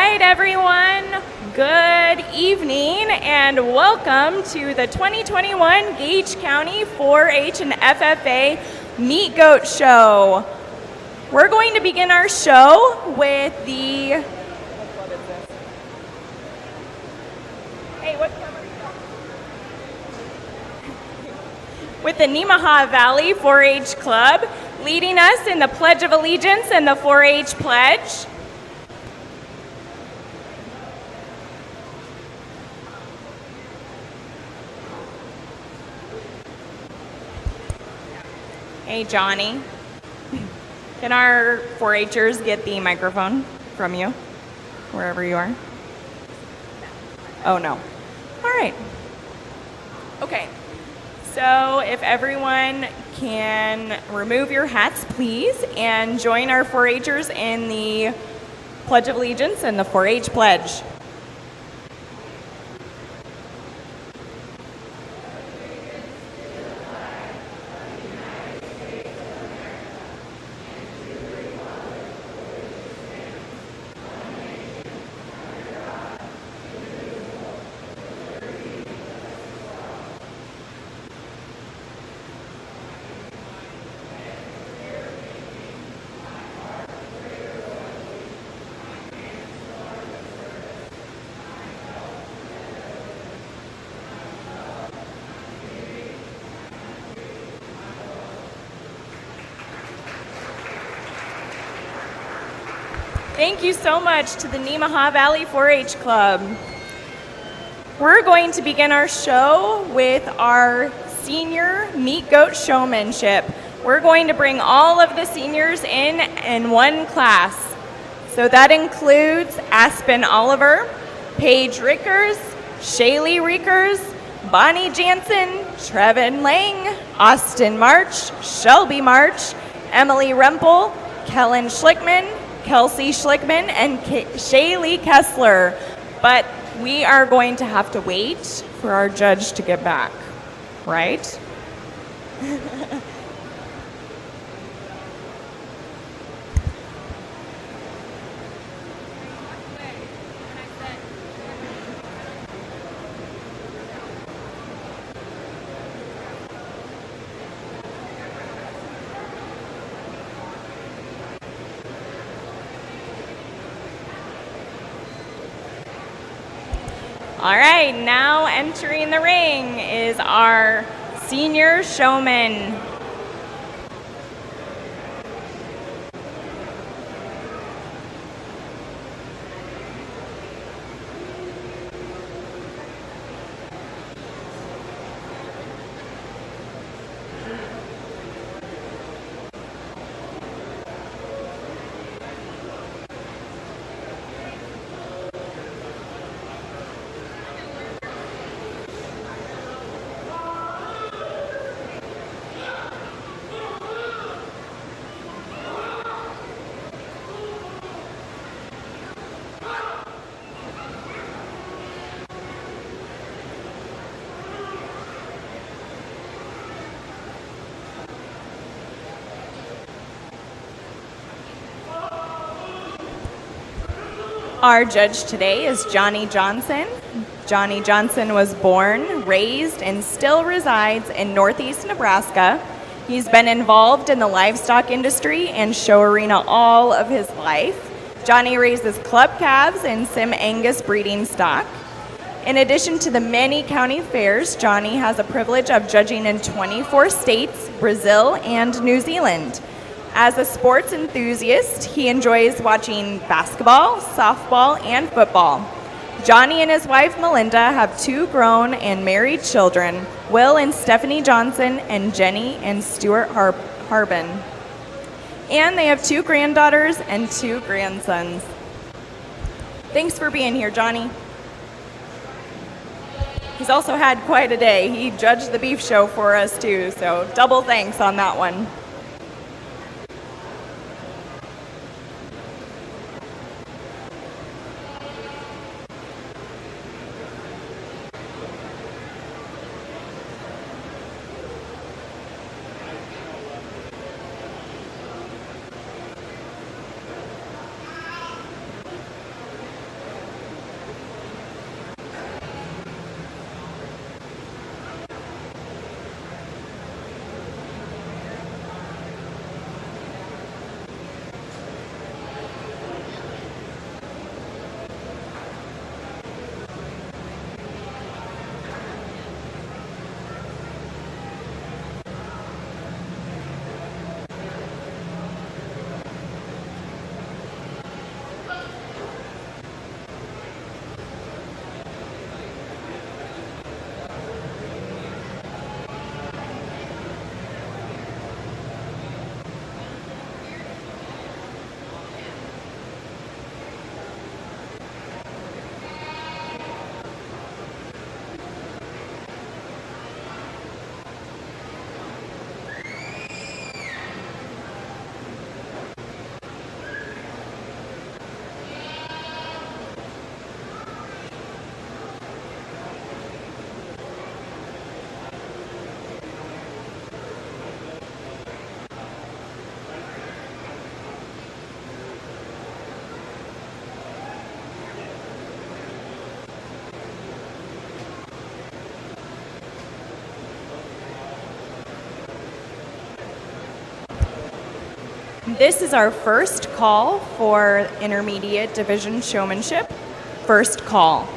right, everyone. Good evening and welcome to the 2021 Gage County 4-H and FFA Meat Goat Show. We're going to begin our show with the... with the Nemaha Valley 4-H Club, leading us in the Pledge of Allegiance and the 4-H Pledge. Hey, Johnny. Can our 4-Hers get the microphone from you, wherever you are? Oh, no. All right. Okay. So if everyone can remove your hats, please, and join our 4-Hers in the Pledge of Allegiance and the 4-H Pledge. Thank you so much to the Nemaha Valley 4-H Club. We're going to begin our show with our senior meat goat showmanship. We're going to bring all of the seniors in one class. So that includes Aspen Oliver, Paige Rickers, Shaylee Rickers, Bonnie Jansen, Trevin Lang, Austin March, Shelby March, Emily Rempel, Kellen Schlickman, Kelsey Schlickman, and Shaylee Kessler. But we are going to have to wait for our judge to get back, right? All right, now entering the ring is our senior showman. Our judge today is Johnny Johnson. Johnny Johnson was born, raised, and still resides in Northeast Nebraska. He's been involved in the livestock industry and show arena all of his life. Johnny raises club calves and Sim Angus breeding stock. In addition to the many county fairs, Johnny has the privilege of judging in 24 states, Brazil, and New Zealand. As a sports enthusiast, he enjoys watching basketball, softball, and football. Johnny and his wife, Melinda, have 2 grown and married children, Will and Stephanie Johnson, and Jenny and Stuart Harbin. And they have 2 granddaughters and 2 grandsons. Thanks for being here, Johnny. He's also had quite a day. He judged the beef show for us, too, so double thanks on that one. This is our first call for intermediate division showmanship. First call.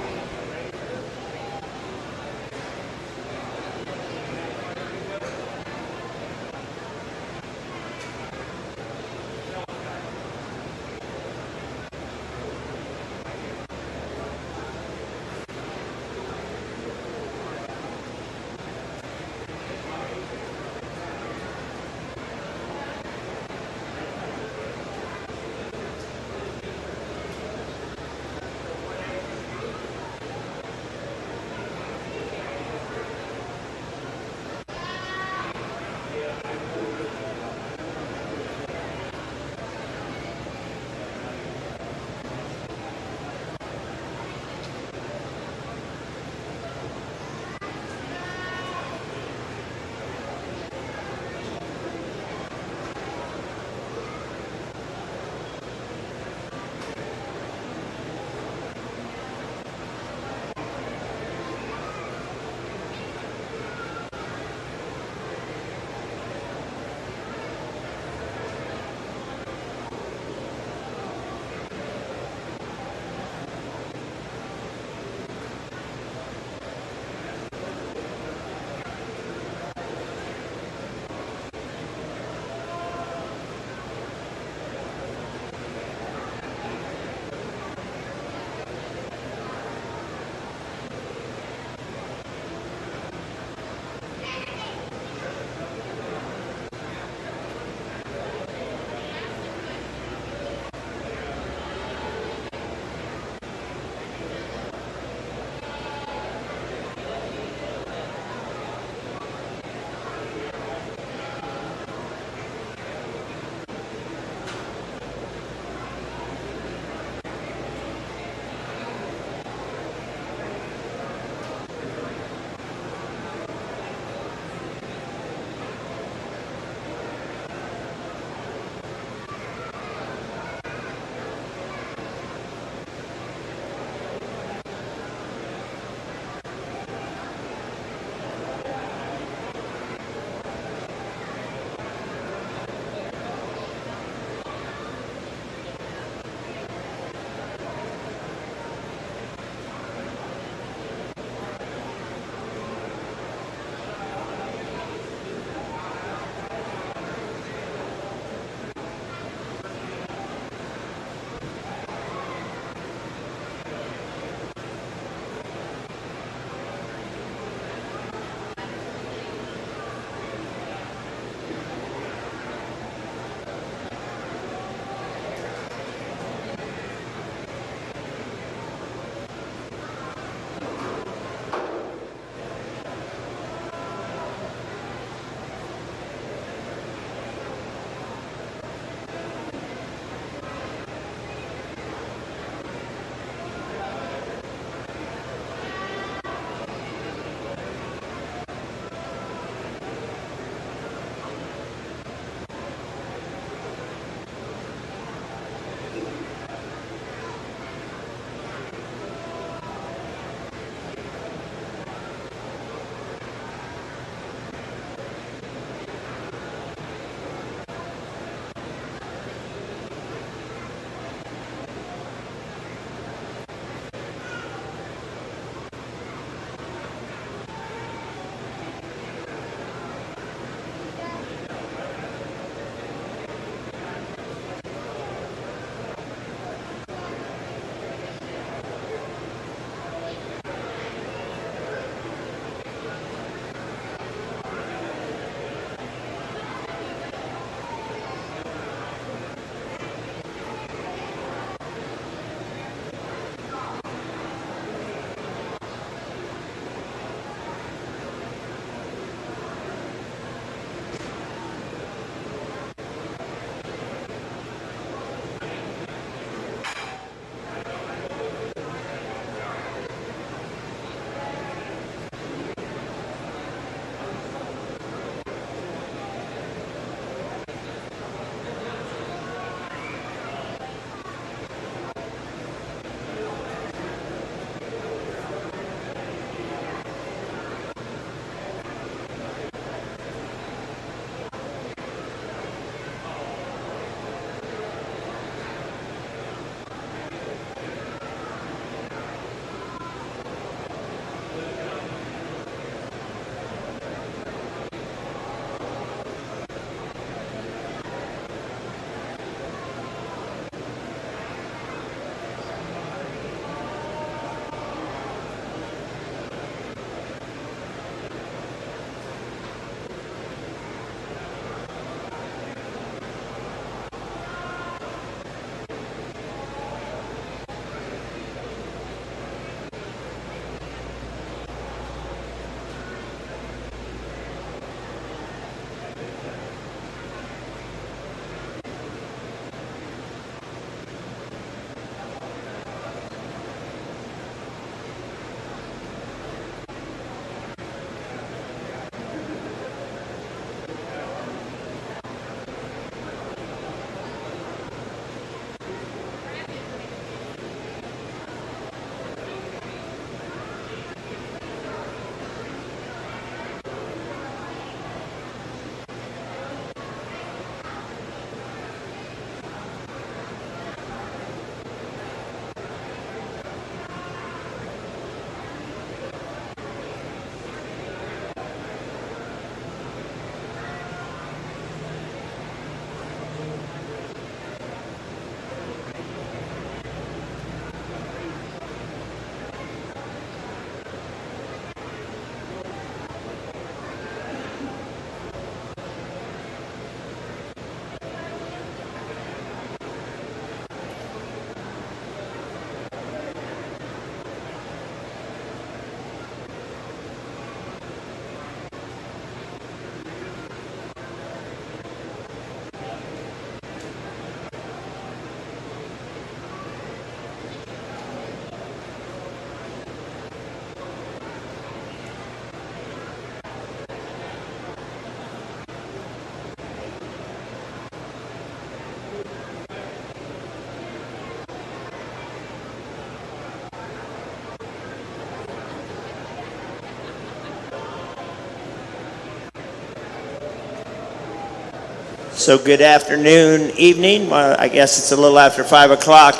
So good afternoon, evening. Well, I guess it's a little after 5 o'clock.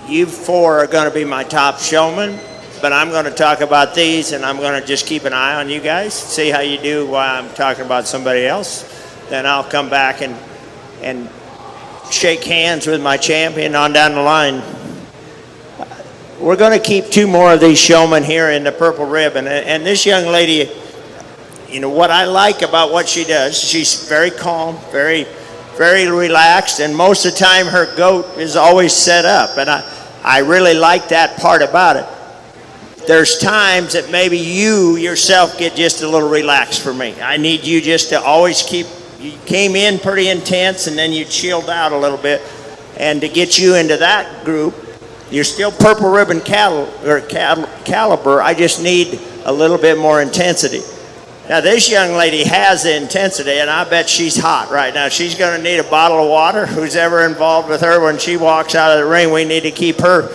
You four are going to be my top showmen, but I'm going to talk about these, and I'm going to just keep an eye on you guys, see how you do while I'm talking about somebody else. Then I'll come back and shake hands with my champion on down the line. We're going to keep two more of these showmen here in the purple ribbon, and this young lady, you know, what I like about what she does, she's very calm, very relaxed, and most of the time her goat is always set up, and I really like that part about it. There's times that maybe you yourself get just a little relaxed for me. I need you just to always you came in pretty intense and then you chilled out a little bit, and to get you into that group, you're still purple ribbon caliber. I just need a little bit more intensity. Now, this young lady has the intensity, and I bet she's hot right now. She's going to need a bottle of water. Who's ever involved with her when she walks out of the ring, we need to keep her,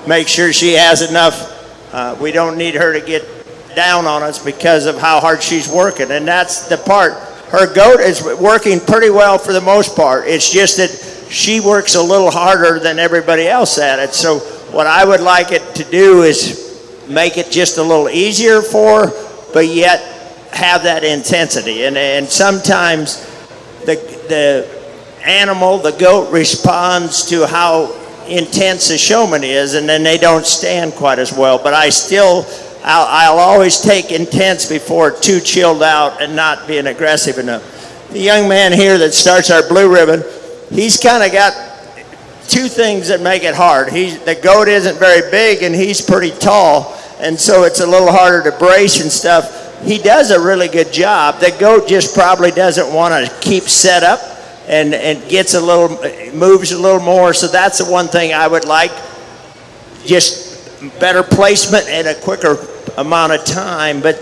make sure she has enough. We don't need her to get down on us because of how hard she's working, and that's the part. Her goat is working pretty well for the most part. It's just that she works a little harder than everybody else at it. So what I would like it to do is make it just a little easier for her, but yet have that intensity, and sometimes the animal, the goat, responds to how intense the showman is, and then they don't stand quite as well. But I'll always take intense before too chilled out and not being aggressive enough. The young man here that starts our blue ribbon, he's kind of got two things that make it hard. The goat isn't very big and he's pretty tall, and so it's a little harder to brace and stuff. He does a really good job. The goat just probably doesn't want to keep set up and moves a little more. So that's the one thing I would like, just better placement and a quicker amount of time. But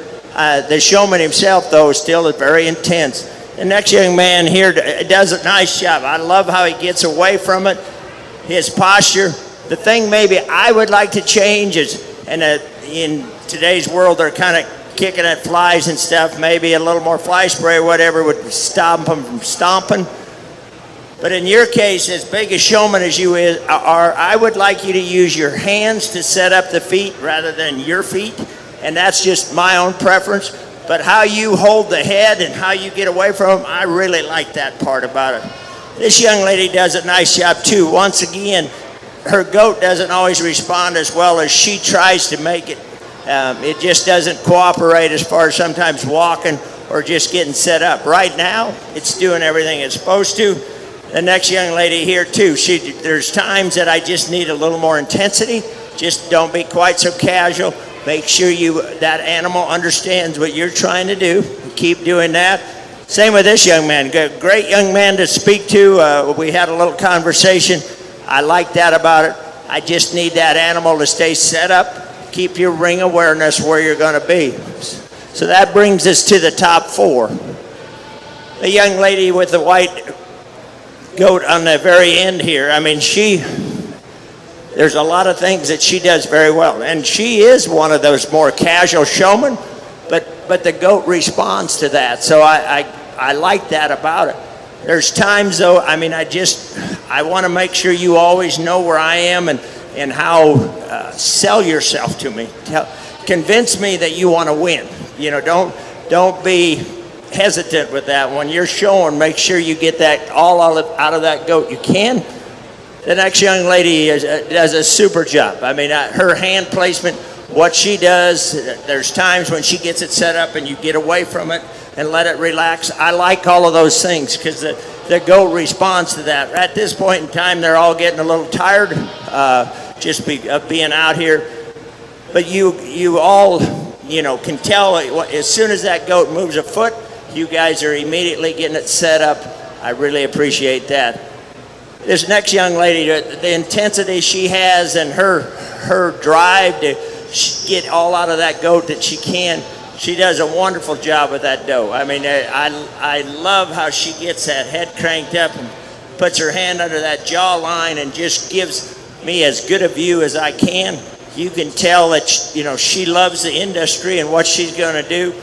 the showman himself, though, is still very intense. The next young man here does a nice job. I love how he gets away from it, his posture. The thing maybe I would like to change is, in today's world, they're kind of kicking at flies and stuff. Maybe a little more fly spray or whatever would stop them from stomping. But in your case, as big a showman as you are, I would like you to use your hands to set up the feet rather than your feet. And that's just my own preference. But how you hold the head and how you get away from them, I really like that part about it. This young lady does a nice job too. Once again, her goat doesn't always respond as well as she tries to make it. It just doesn't cooperate as far as sometimes walking or just getting set up. Right now, it's doing everything it's supposed to. The next young lady here too, there's times that I just need a little more intensity. Just don't be quite so casual. Make sure that animal understands what you're trying to do. Keep doing that. Same with this young man. Great young man to speak to. We had a little conversation. I like that about it. I just need that animal to stay set up. Keep your ring awareness where you're going to be. So that brings us to the top four. The young lady with the white goat on the very end here, I mean, there's a lot of things that she does very well. And she is one of those more casual showmen, but the goat responds to that. So I like that about it. There's times, though, I mean, I want to make sure you always know where I am and how sell yourself to me. Convince me that you want to win. You know, don't be hesitant with that. When you're showing, make sure you get that all out of that goat you can. The next young lady does a super job. I mean, her hand placement, what she does, there's times when she gets it set up and you get away from it and let it relax. I like all of those things because the goat responds to that. At this point in time, they're all getting a little tired of being out here. But you all, can tell as soon as that goat moves a foot, you guys are immediately getting it set up. I really appreciate that. This next young lady, the intensity she has and her drive to get all out of that goat that she can, she does a wonderful job with that doe. I mean, I love how she gets that head cranked up and puts her hand under that jaw line and just gives me as good a view as I can. You can tell that she loves the industry and what she's going to do.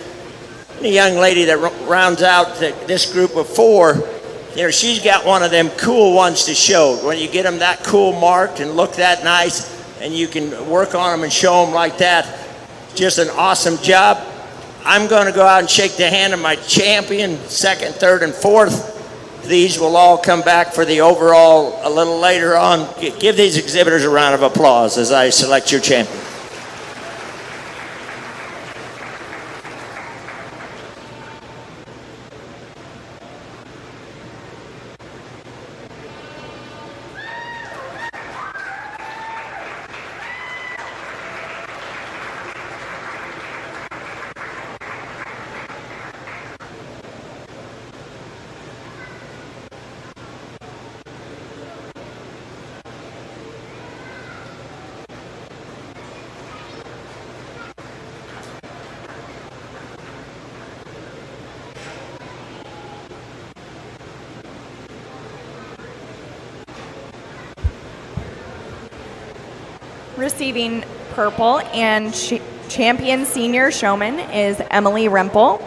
The young lady that rounds out this group of four, You know, she's got one of them cool ones to show. When you get them that cool marked and look that nice, and you can work on them and show them like that, just an awesome job. I'm going to go out and shake the hand of my champion, second, third, and fourth. These will all come back for the overall a little later on. Give these exhibitors a round of applause as I select your champion. Receiving purple and champion senior showman is Emily Rempel.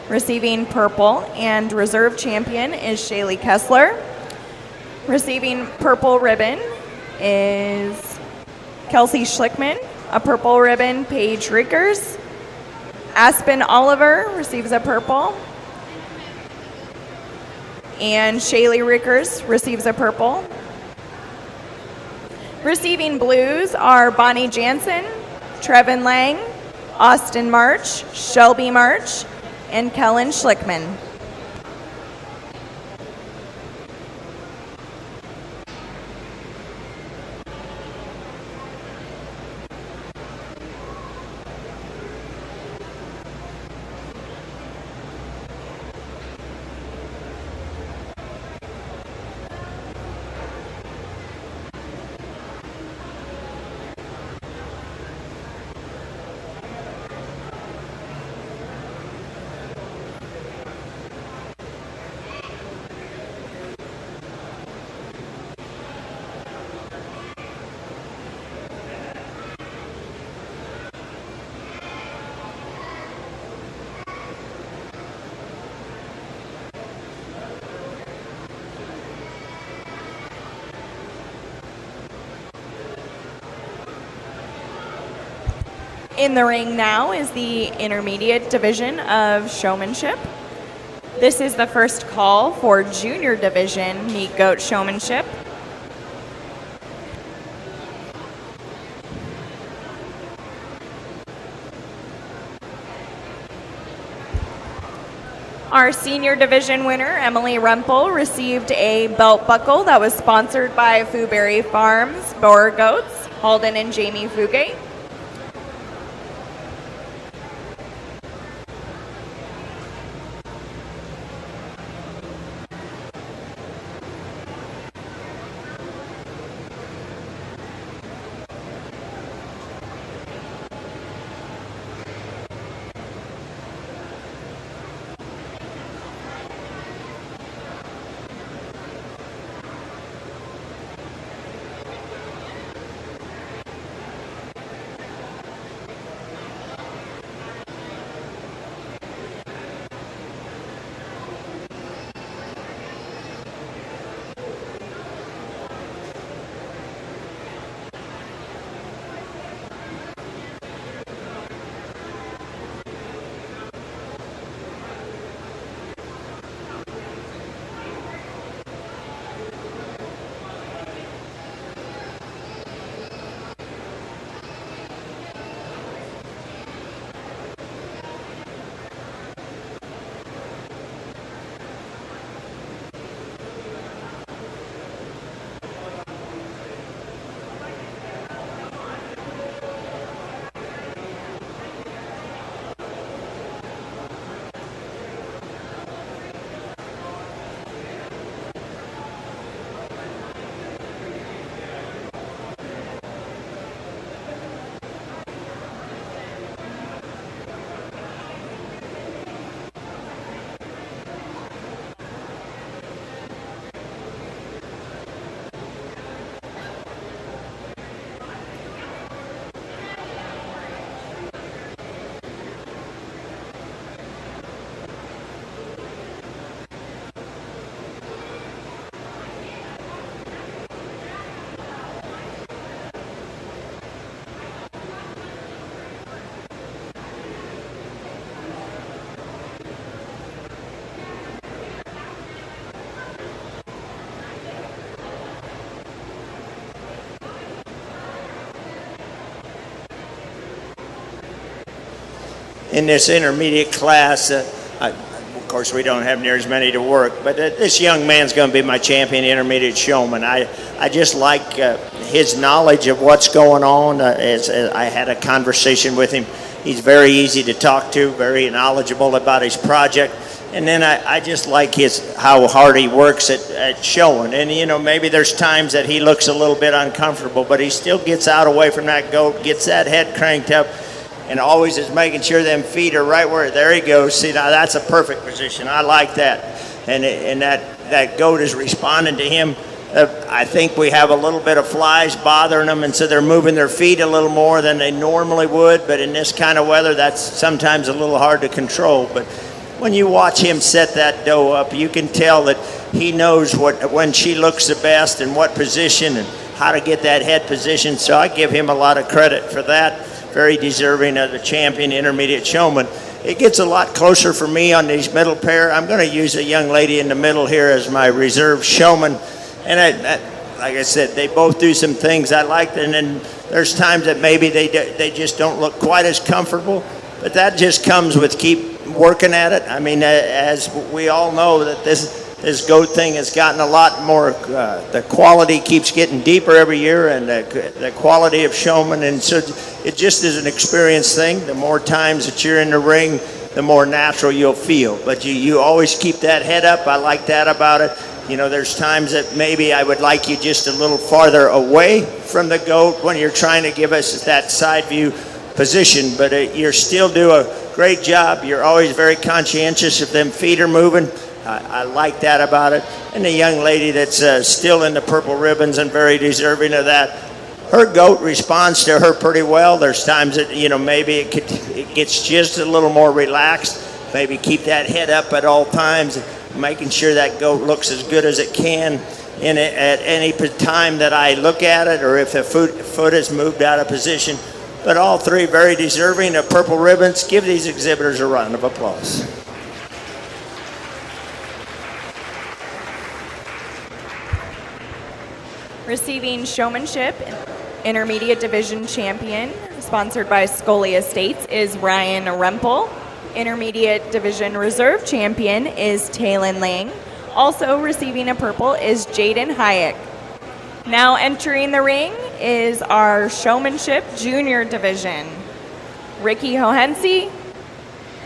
Receiving purple and reserve champion is Shaylee Kessler. Receiving purple ribbon is Kelsey Schlickman. A purple ribbon, Paige Rickers. Aspen Oliver receives a purple. And Shaylee Rickers receives a purple. Receiving blues are Bonnie Jansen, Trevin Lang, Austin March, Shelby March, and Kellen Schlickman. In the ring now is the intermediate division of showmanship. This is the first call for junior division meat goat showmanship. Our senior division winner, Emily Rempel, received a belt buckle that was sponsored by Fooberry Farms, Boar Goats, Halden and Jamie Fugate. in this intermediate class. Of course, we don't have near as many to work, but this young man's going to be my champion intermediate showman. I just like his knowledge of what's going on. As I had a conversation with him. He's very easy to talk to, very knowledgeable about his project. And then I just like how hard he works at showing. And, you know, maybe there's times that he looks a little bit uncomfortable, but he still gets out away from that goat, gets that head cranked up, and always is making sure them feet are right where, there he goes. See, now that's a perfect position. I like that. And that goat is responding to him. I think we have a little bit of flies bothering them, and so they're moving their feet a little more than they normally would. But in this kind of weather, that's sometimes a little hard to control. But when you watch him set that doe up, you can tell that he knows when she looks the best and what position and how to get that head position. So I give him a lot of credit for that. Very deserving of the champion intermediate showman. It gets a lot closer for me on these middle pair. I'm going to use a young lady in the middle here as my reserve showman. And like I said, they both do some things I like, and then there's times that maybe they just don't look quite as comfortable, but that just comes with keep working at it. I mean, as we all know, that this goat thing has gotten a lot more, the quality keeps getting deeper every year, and the quality of showman, and so it just is an experience thing. The more times that you're in the ring, the more natural you'll feel, but you always keep that head up. I like that about it. You know, there's times that maybe I would like you just a little farther away from the goat when you're trying to give us that side view position, but you still do a great job. You're always very conscientious if them feet are moving. I like that about it. And the young lady that's still in the purple ribbons and very deserving of that, her goat responds to her pretty well. There's times that, you know, maybe it gets just a little more relaxed. Maybe keep that head up at all times, making sure that goat looks as good as it can at any time that I look at it, or if the foot is moved out of position. But all three very deserving of purple ribbons. Give these exhibitors a round of applause. Receiving Showmanship Intermediate Division Champion, sponsored by Scully Estates, is Ryan Rempel. Intermediate Division Reserve Champion is Taylin Lang. Also receiving a purple is Jaden Hayek. Now entering the ring is our Showmanship Junior Division. Ricky Hohense,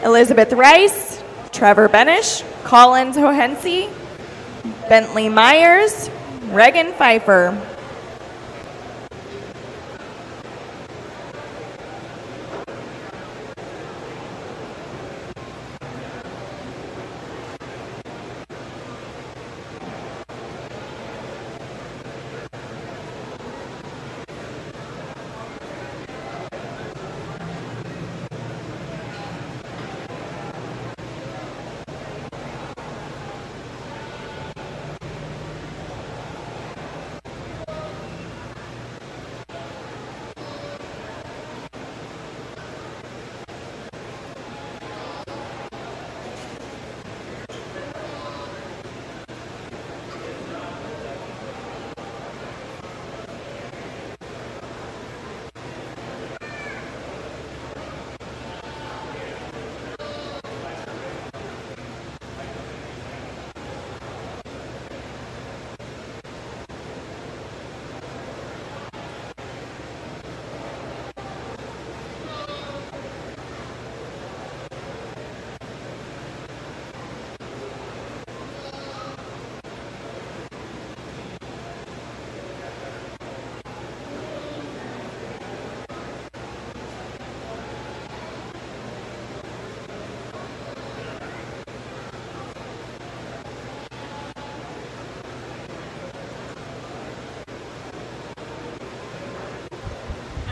Elizabeth Rice, Trevor Benish, Collins Hohense, Bentley Myers, Regan Pfeiffer.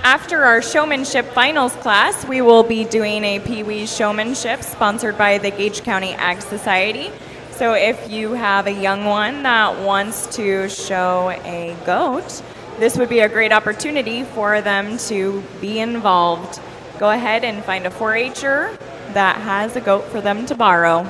After our showmanship finals class, we will be doing a Peewee Showmanship sponsored by the Gage County Ag Society. So if you have a young one that wants to show a goat, this would be a great opportunity for them to be involved. Go ahead and find a 4-H'er that has a goat for them to borrow.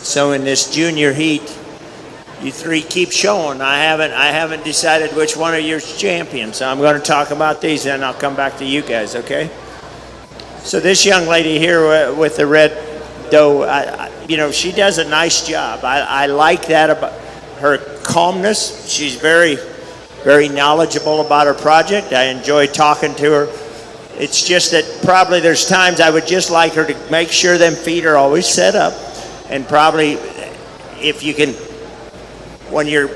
So in this junior heat, you three keep showing. I haven't decided which one of you's champions. So I'm going to talk about these, and I'll come back to you guys, okay? So this young lady here with the red doe, she does a nice job. I like that about her calmness. She's very, very knowledgeable about her project. I enjoy talking to her. It's just that probably there's times I would just like her to make sure them feet are always set up, and probably if you can, when you're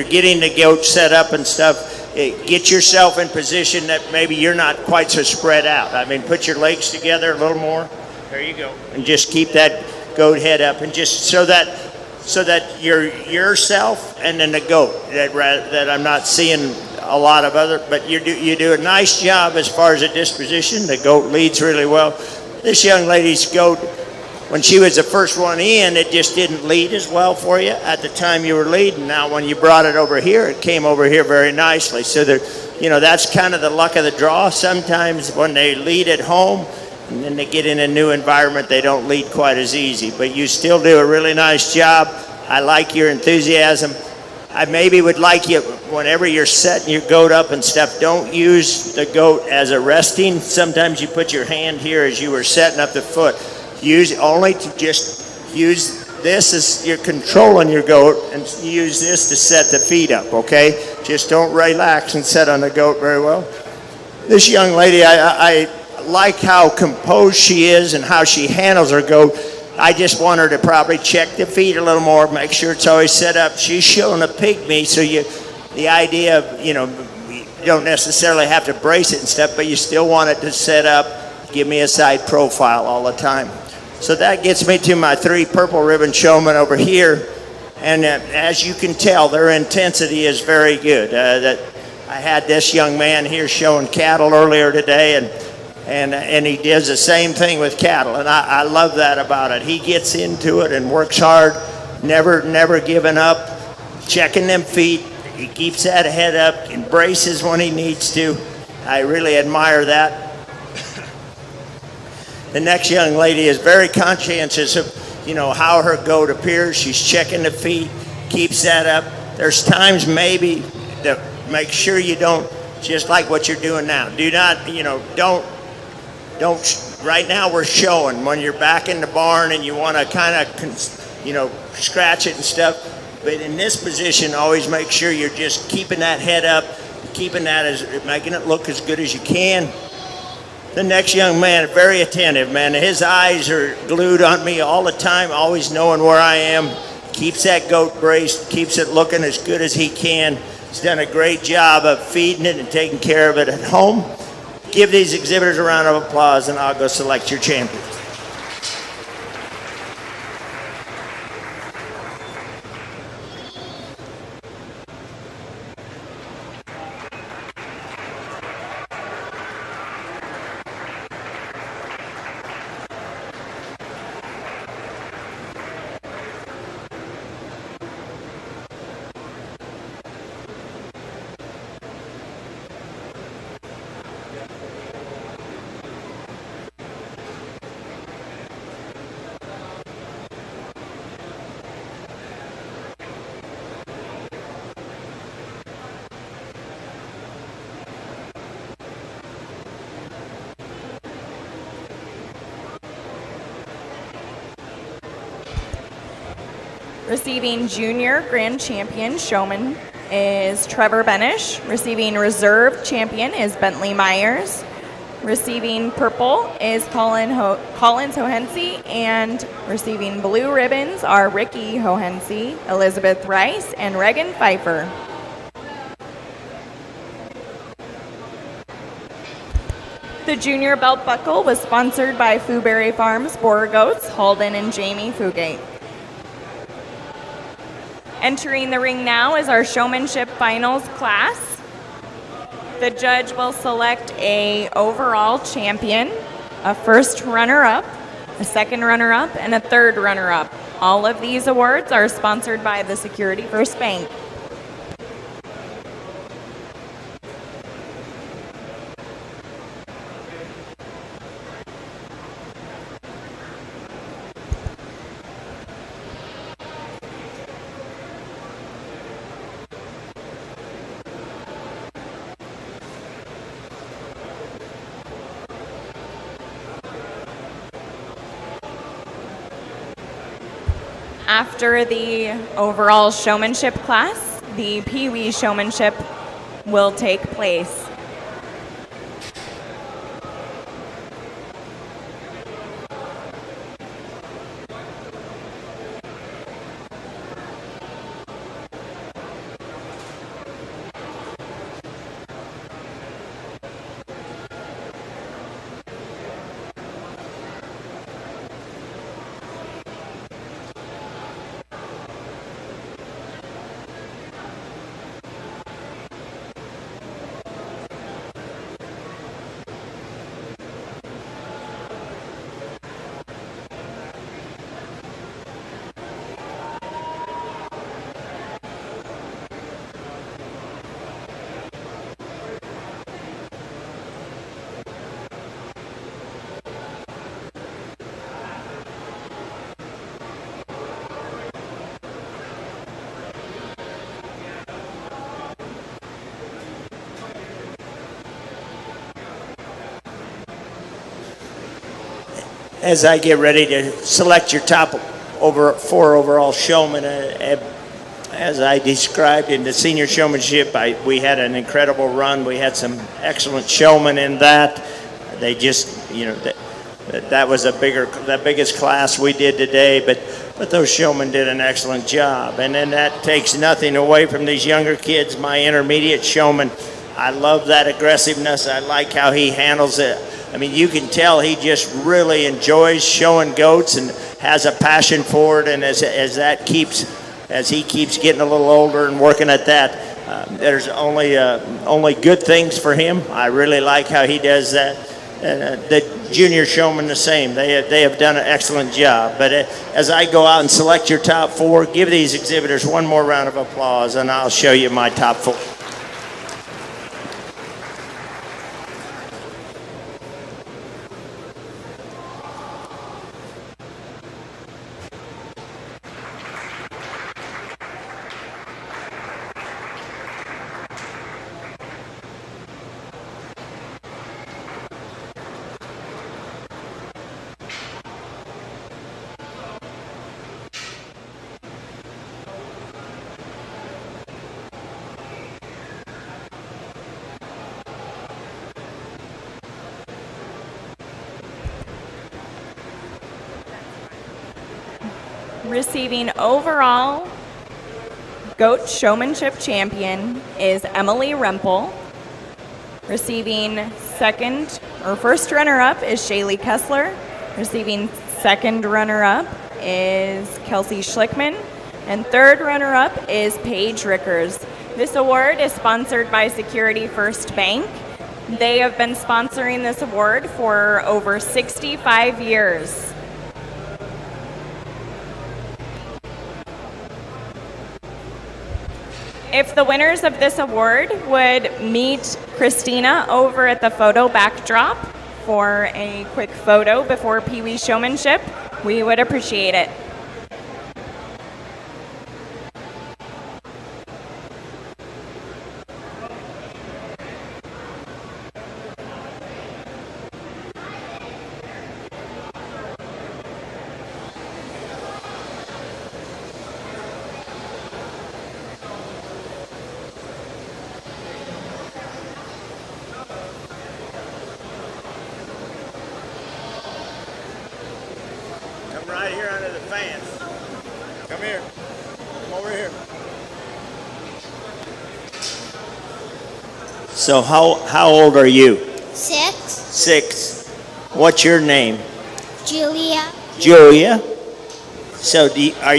getting the goat set up and stuff, get yourself in position that maybe you're not quite so spread out. I mean, put your legs together a little more. There you go. And just keep that goat head up, and just so that you're yourself and then the goat. That I'm not seeing a lot of other, but you do a nice job as far as the disposition. The goat leads really well. This young lady's goat, when she was the first one in, it just didn't lead as well for you at the time you were leading. Now, when you brought it over here, it came over here very nicely. So that's kind of the luck of the draw. Sometimes when they lead at home and then they get in a new environment, they don't lead quite as easy. But you still do a really nice job. I like your enthusiasm. I maybe would like you, whenever you're setting your goat up and stuff, don't use the goat as a resting. Sometimes you put your hand here as you were setting up the foot. Use only to just use this as you're controlling your goat, and use this to set the feet up, okay? Just don't relax and set on the goat very well. This young lady, I like how composed she is and how she handles her goat. I just want her to probably check the feet a little more, make sure it's always set up. She's showing a pygmy, so the idea of, you don't necessarily have to brace it and stuff, but you still want it to set up, give me a side profile all the time. So that gets me to my three purple ribbon showmen over here. And as you can tell, their intensity is very good. I had this young man here showing cattle earlier today, and he does the same thing with cattle. And I love that about it. He gets into it and works hard, never giving up, checking them feet. He keeps that head up, embraces when he needs to. I really admire that. The next young lady is very conscientious of, how her goat appears. She's checking the feet, keeps that up. There's times maybe to make sure you don't, just like what you're doing now. Do not, don't, right now we're showing when you're back in the barn and you want to kind of, scratch it and stuff. But in this position, always make sure you're just keeping that head up, making it look as good as you can. The next young man, very attentive, man. His eyes are glued on me all the time, always knowing where I am. Keeps that goat braced, keeps it looking as good as he can. He's done a great job of feeding it and taking care of it at home. Give these exhibitors a round of applause, and I'll go select your champions. Receiving Junior Grand Champion Showman is Trevor Benish. Receiving Reserve Champion is Bentley Myers. Receiving Purple is Collins Hohense, and receiving Blue Ribbons are Ricky Hohense, Elizabeth Rice, and Regan Pfeiffer. The Junior Belt Buckle was sponsored by Fooberry Farms Boar Goats, Halden and Jamie Fugate. Entering the ring now is our Showmanship Finals class. The judge will select a overall champion, a first runner-up, a second runner-up, and a third runner-up. All of these awards are sponsored by the Security First Bank. After the overall showmanship class, the Peewee Showmanship will take place. As I get ready to select your top four overall showmen, as I described in the senior showmanship, we had an incredible run. We had some excellent showmen in that. They just, that was the biggest class we did today, but those showmen did an excellent job. And then that takes nothing away from these younger kids. My intermediate showman, I love that aggressiveness. I like how he handles it. I mean, you can tell he just really enjoys showing goats and has a passion for it. And as he keeps getting a little older and working at that, there's only good things for him. I really like how he does that. The junior showmen the same. They have done an excellent job. But as I go out and select your top four, give these exhibitors one more round of applause, and I'll show you my top four. Receiving overall Goat Showmanship Champion is Emily Rempel. Receiving first runner-up is Shaylee Kessler. Receiving second runner-up is Kelsey Schlickman. And third runner-up is Paige Rickers. This award is sponsored by Security First Bank. They have been sponsoring this award for over 65 years. If the winners of this award would meet Christina over at the photo backdrop for a quick photo before Peewee Showmanship, we would appreciate it. Right here under the fence. Come here. Come over here. So how old are you? 6. 6. What's your name? Julia. Julia. So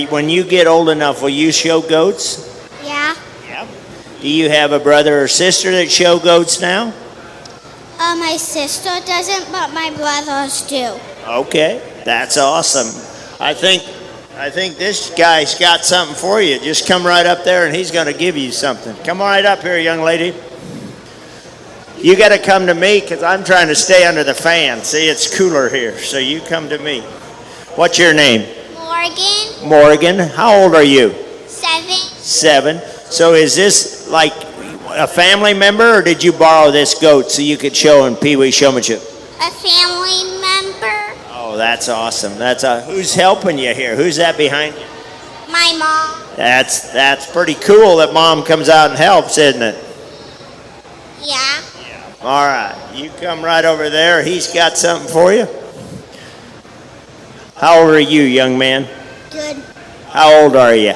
when you get old enough, will you show goats? Yeah. Yeah. Do you have a brother or sister that show goats now? My sister doesn't, but my brothers do. Okay, that's awesome. I think this guy's got something for you. Just come right up there and he's going to give you something. Come right up here, young lady. You got to come to me because I'm trying to stay under the fan. See, it's cooler here, so you come to me. What's your name? Morgan. Morgan. How old are you? 7. 7. So is this like a family member, or did you borrow this goat so you could show in Peewee Showmanship? A family member. Oh, that's awesome. Who's helping you here? Who's that behind you? My mom. That's pretty cool that Mom comes out and helps, isn't it? Yeah. All right, you come right over there. He's got something for you. How old are you, young man? Good. How old are you?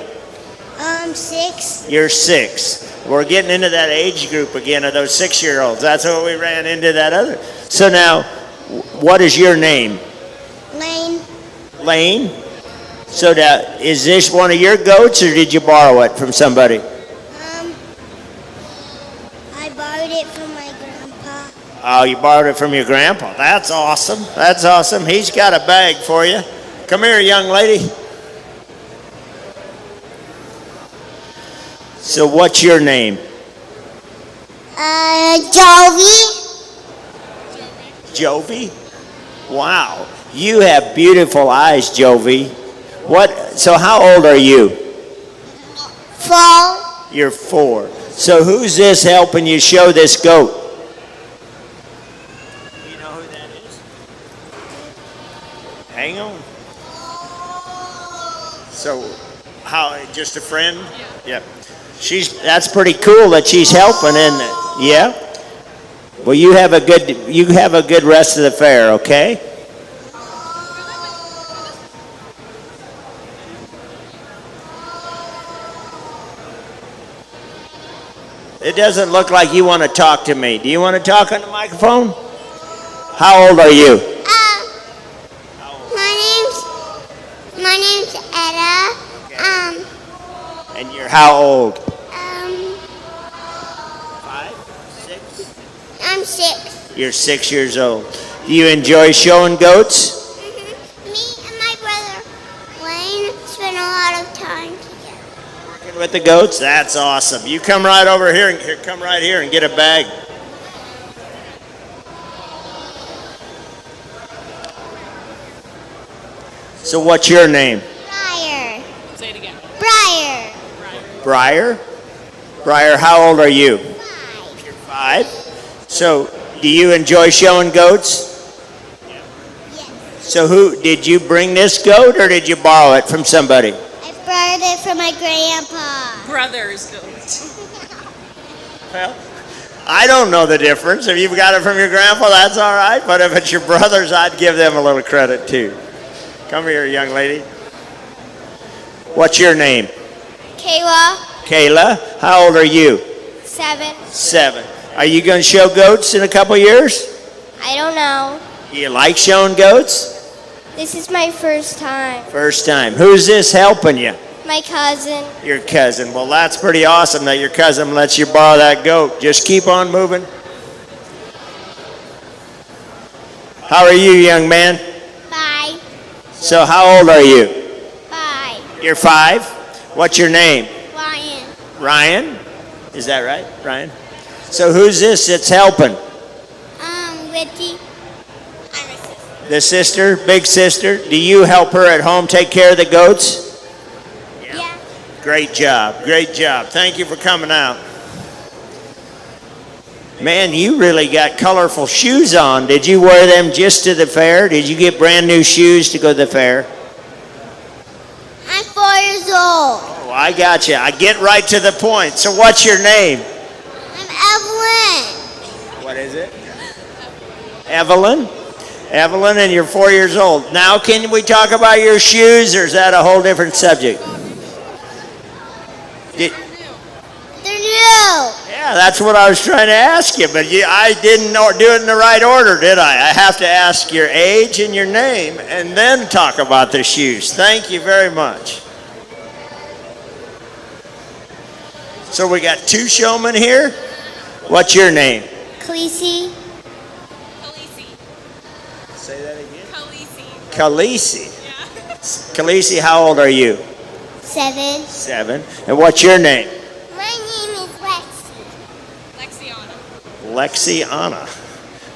6. You're 6. We're getting into that age group again of those 6-year-olds. That's what we ran into that other. So now, what is your name? Lane. Lane? So now, is this one of your goats or did you borrow it from somebody? I borrowed it from my grandpa. Oh, you borrowed it from your grandpa. That's awesome. That's awesome. He's got a bag for you. Come here, young lady. So what's your name? Jovi. Jovi? Wow. You have beautiful eyes, Jovi. So how old are you? 4. You're 4. So who's this helping you show this goat? You know who that is? Hang on. So just a friend? Yeah. That's pretty cool that she's helping, isn't it? Yeah? Well, you have a good rest of the fair, okay? It doesn't look like you want to talk to me. Do you want to talk on the microphone? How old are you? My name's Etta. And you're how old? 5, 6? I'm 6. You're 6 years old. Do you enjoy showing goats? Me and my brother Wayne spend a lot of time together. Working with the goats? That's awesome. You come right over here and come right here and get a bag. So what's your name? Briar. Say it again. Briar. Briar? Briar, how old are you? 5. You're 5. So do you enjoy showing goats? Yes. So did you bring this goat or did you borrow it from somebody? I borrowed it from my grandpa. Brothers goat. Well, I don't know the difference. If you've got it from your grandpa, that's all right. But if it's your brothers, I'd give them a little credit too. Come here, young lady. What's your name? Kayla. Kayla. How old are you? 7. 7. Are you going to show goats in a couple years? I don't know. Do you like showing goats? This is my first time. First time. Who's this helping you? My cousin. Your cousin. Well, that's pretty awesome that your cousin lets you borrow that goat. Just keep on moving. How are you, young man? 5. So how old are you? 5. You're 5? What's your name? Ryan. Ryan? Is that right, Ryan? So who's this that's helping? Whitty. I'm a sister. The sister, big sister? Do you help her at home take care of the goats? Yeah. Great job, great job. Thank you for coming out. Man, you really got colorful shoes on. Did you wear them just to the fair? Did you get brand new shoes to go to the fair? I'm 4 years old. Oh, I got you. I get right to the point. So what's your name? I'm Evelyn. What is it? Evelyn? Evelyn, and you're 4 years old. Now, can we talk about your shoes, or is that a whole different subject? They're new. Yeah, that's what I was trying to ask you, but I didn't do it in the right order, did I? I have to ask your age and your name, and then talk about the shoes. Thank you very much. So we got 2 showmen here. What's your name? Khaleesi. Khaleesi. Say that again. Khaleesi. Khaleesi. Yeah. Khaleesi, how old are you? 7. 7. And what's your name? My name is Lexi. Lexiana. Lexiana.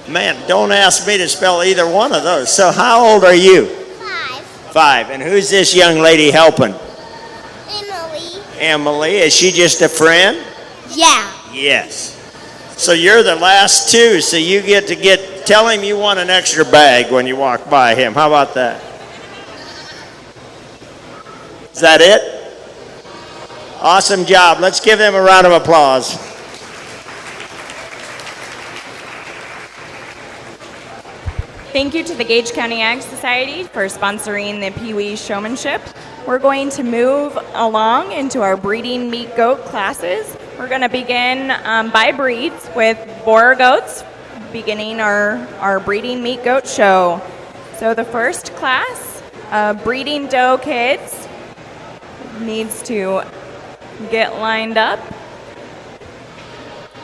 Man, don't ask me to spell either one of those. So how old are you? 5. 5. And who's this young lady helping? Emily. Emily. Is she just a friend? Yeah. Yes. So you're the last 2, so you get to tell him you want an extra bag when you walk by him. How about that? Is that it? Awesome job. Let's give them a round of applause. Thank you to the Gage County Ag Society for sponsoring the Peewee Showmanship. We're going to move along into our breeding meat goat classes. We're going to begin by breeds with Boar goats, beginning our breeding meat goat show. So the first class, breeding doe kids, needs to get lined up.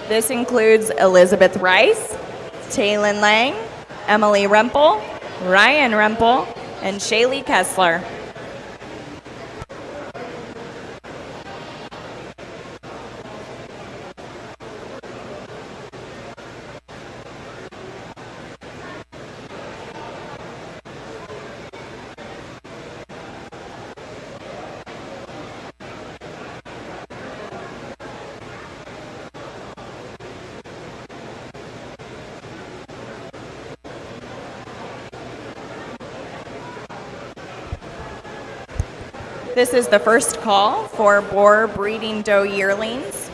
This includes Elizabeth Rice, Taylin Lang, Emily Rempel, Ryan Rempel, and Shaylee Kessler. This is the first call for Boar breeding doe yearlings.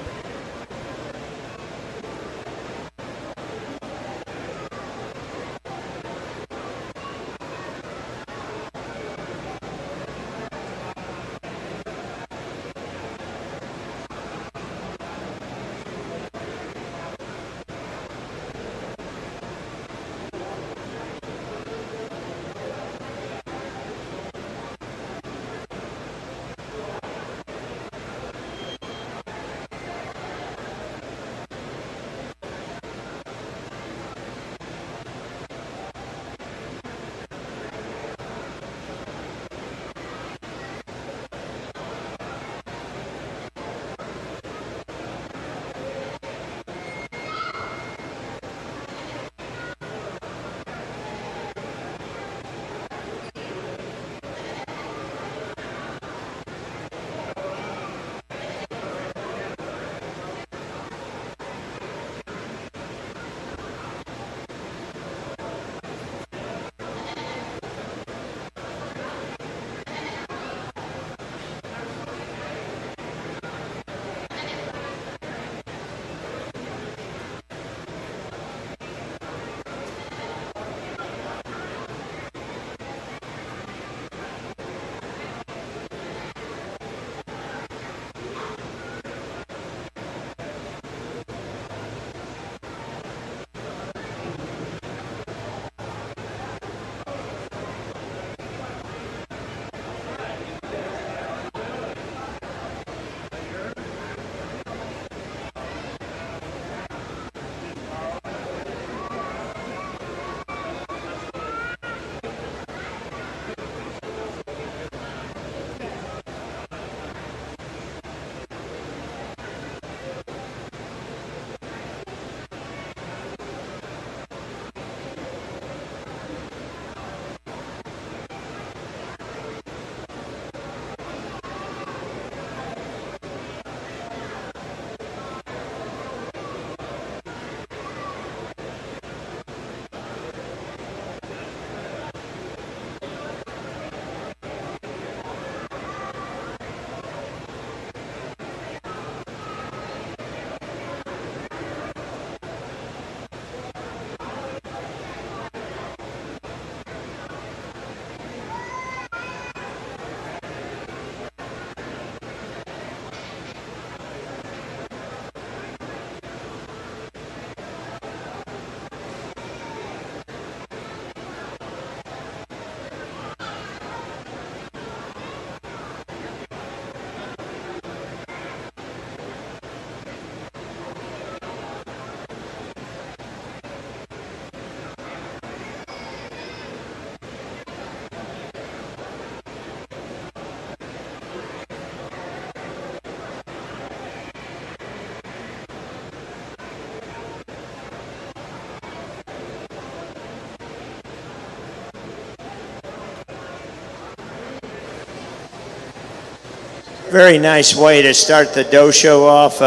Very nice way to start the doe show off.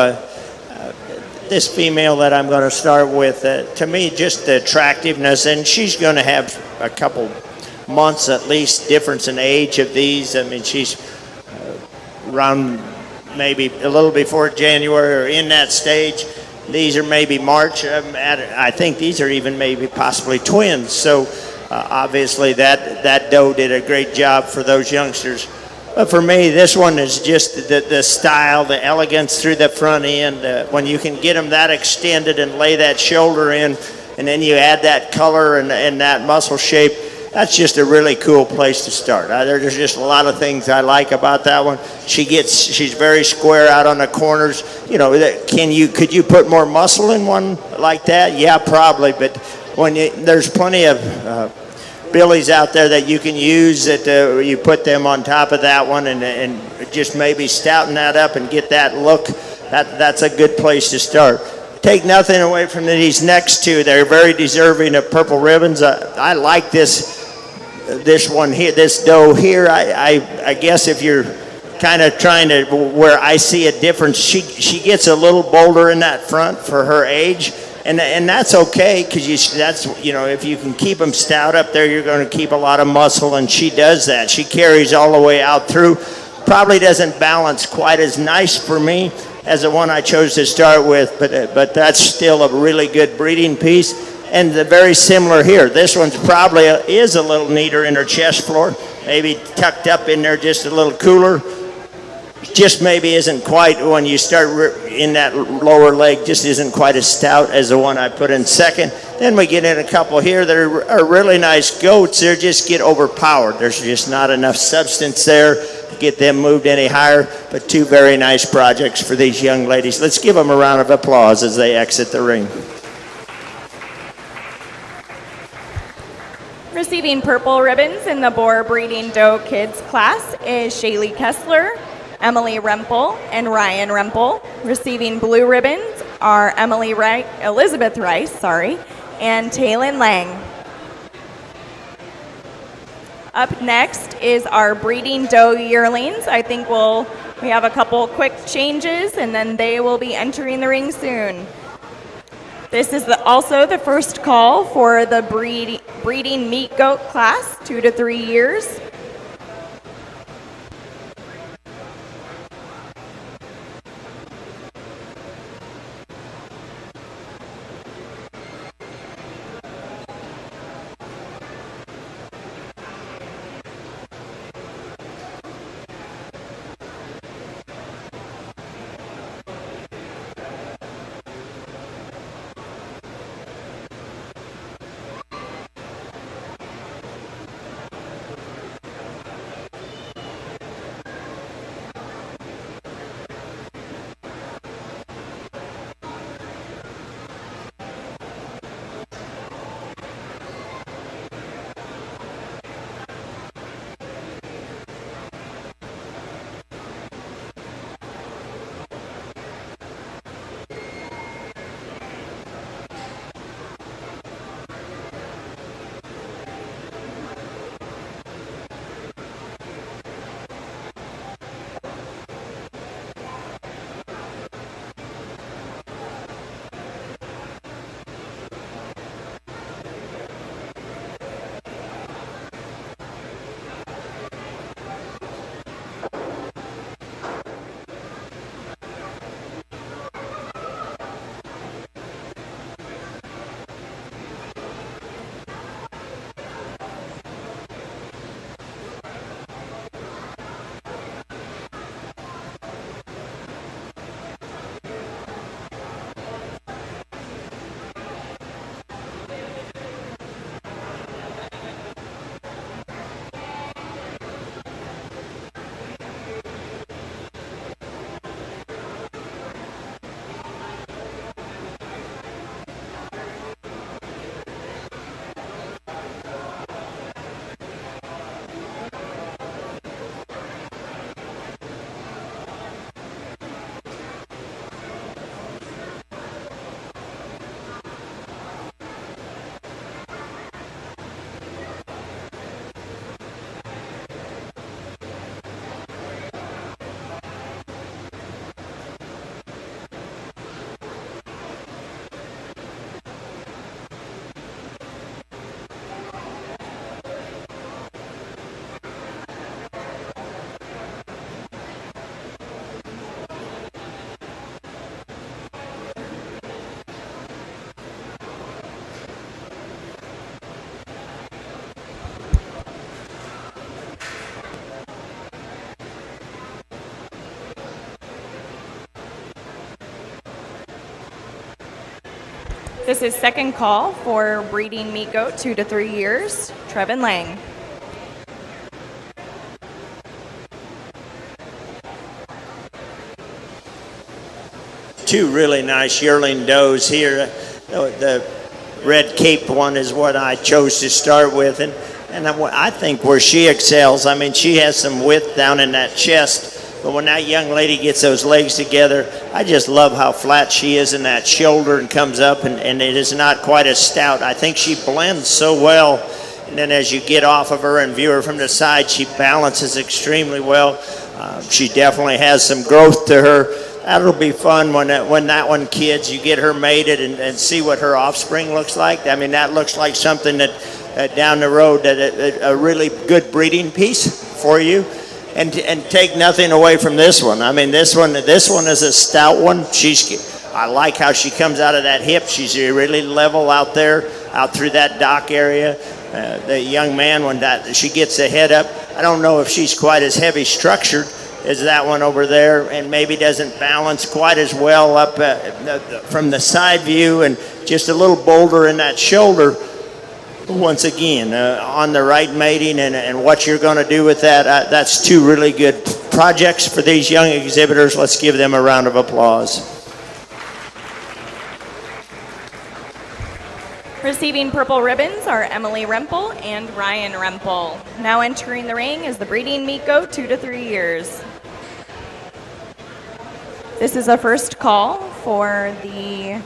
This female that I'm going to start with, to me, just the attractiveness, and she's going to have a couple months at least difference in age of these. I mean, she's around maybe a little before January or in that stage. These are maybe March. I think these are even maybe possibly twins. So obviously that doe did a great job for those youngsters. But for me, this one is just the style, the elegance through the front end. When you can get them that extended and lay that shoulder in, and then you add that color and that muscle shape, that's just a really cool place to start. There's just a lot of things I like about that one. She's very square out on the corners. You know, could you put more muscle in one like that? Yeah, probably. But there's plenty of billies out there that you can use that you put them on top of that one and just maybe stouten that up and get that look. That's a good place to start. Take nothing away from these next two. They're very deserving of purple ribbons. I like this one here, this doe here. I guess if you're kind of trying to, where I see a difference, she gets a little bolder in that front for her age. And that's okay, because if you can keep them stout up there, you're going to keep a lot of muscle, and she does that. She carries all the way out through. Probably doesn't balance quite as nice for me as the one I chose to start with, but that's still a really good breeding piece. And very similar here. This one's probably is a little neater in her chest floor, maybe tucked up in there just a little cooler. Just maybe isn't quite, when you start in that lower leg, just isn't quite as stout as the one I put in second. Then we get in a couple here that are really nice goats. They just get overpowered. There's just not enough substance there to get them moved any higher, but two very nice projects for these young ladies. Let's give them a round of applause as they exit the ring. Receiving purple ribbons in the Boar Breeding Doe Kids class is Shaylee Kessler, Emily Rempel, and Ryan Rempel. Receiving blue ribbons are Elizabeth Rice, and Taylin Lang. Up next is our Breeding Doe yearlings. I think we have a couple quick changes, and then they will be entering the ring soon. This is also the first call for the breeding meat goat class, 2 to 3 years. This is second call for breeding meat goat, 2 to 3 years, Trevin Lang. Two really nice yearling does here. The red caped one is what I chose to start with, and I think where she excels, I mean, she has some width down in that chest, but when that young lady gets those legs together, I just love how flat she is in that shoulder and comes up, and it is not quite as stout. I think she blends so well, and then as you get off of her and view her from the side, she balances extremely well. She definitely has some growth to her. That'll be fun when that one kids, you get her mated and see what her offspring looks like. I mean, that looks like something that down the road, that a really good breeding piece for you. And take nothing away from this one. I mean, this one is a stout one. I like how she comes out of that hip. She's really level out there, out through that dock area. The young man, when she gets the head up, I don't know if she's quite as heavy structured as that one over there, and maybe doesn't balance quite as well up from the side view, and just a little bolder in that shoulder. Once again, on the right mating and what you're going to do with that, that's two really good projects for these young exhibitors. Let's give them a round of applause. Receiving purple ribbons are Emily Rempel and Ryan Rempel. Now entering the ring is the breeding meat goat, 2 to 3 years. This is a first call for the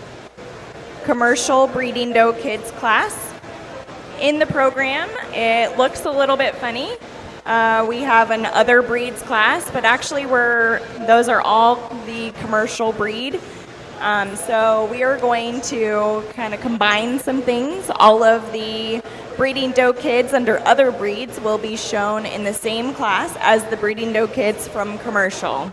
commercial breeding doe kids class. In the program, it looks a little bit funny. We have an other breeds class, but actually those are all the commercial breed. So we are going to kind of combine some things. All of the breeding doe kids under other breeds will be shown in the same class as the breeding doe kids from commercial.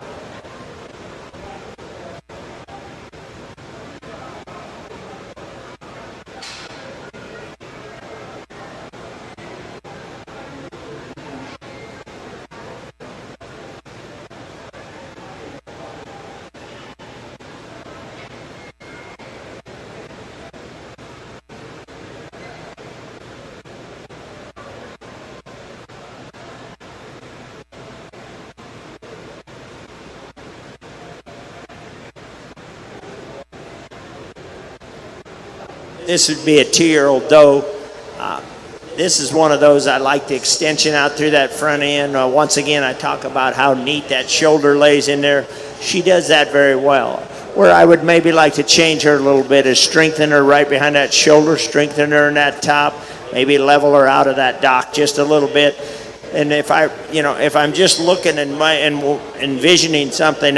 This would be a 2-year-old doe. This is one of those, I like the extension out through that front end. Once again, I talk about how neat that shoulder lays in there. She does that very well. Where I would maybe like to change her a little bit is strengthen her right behind that shoulder, strengthen her in that top, maybe level her out of that dock just a little bit. And if I'm just looking and envisioning something,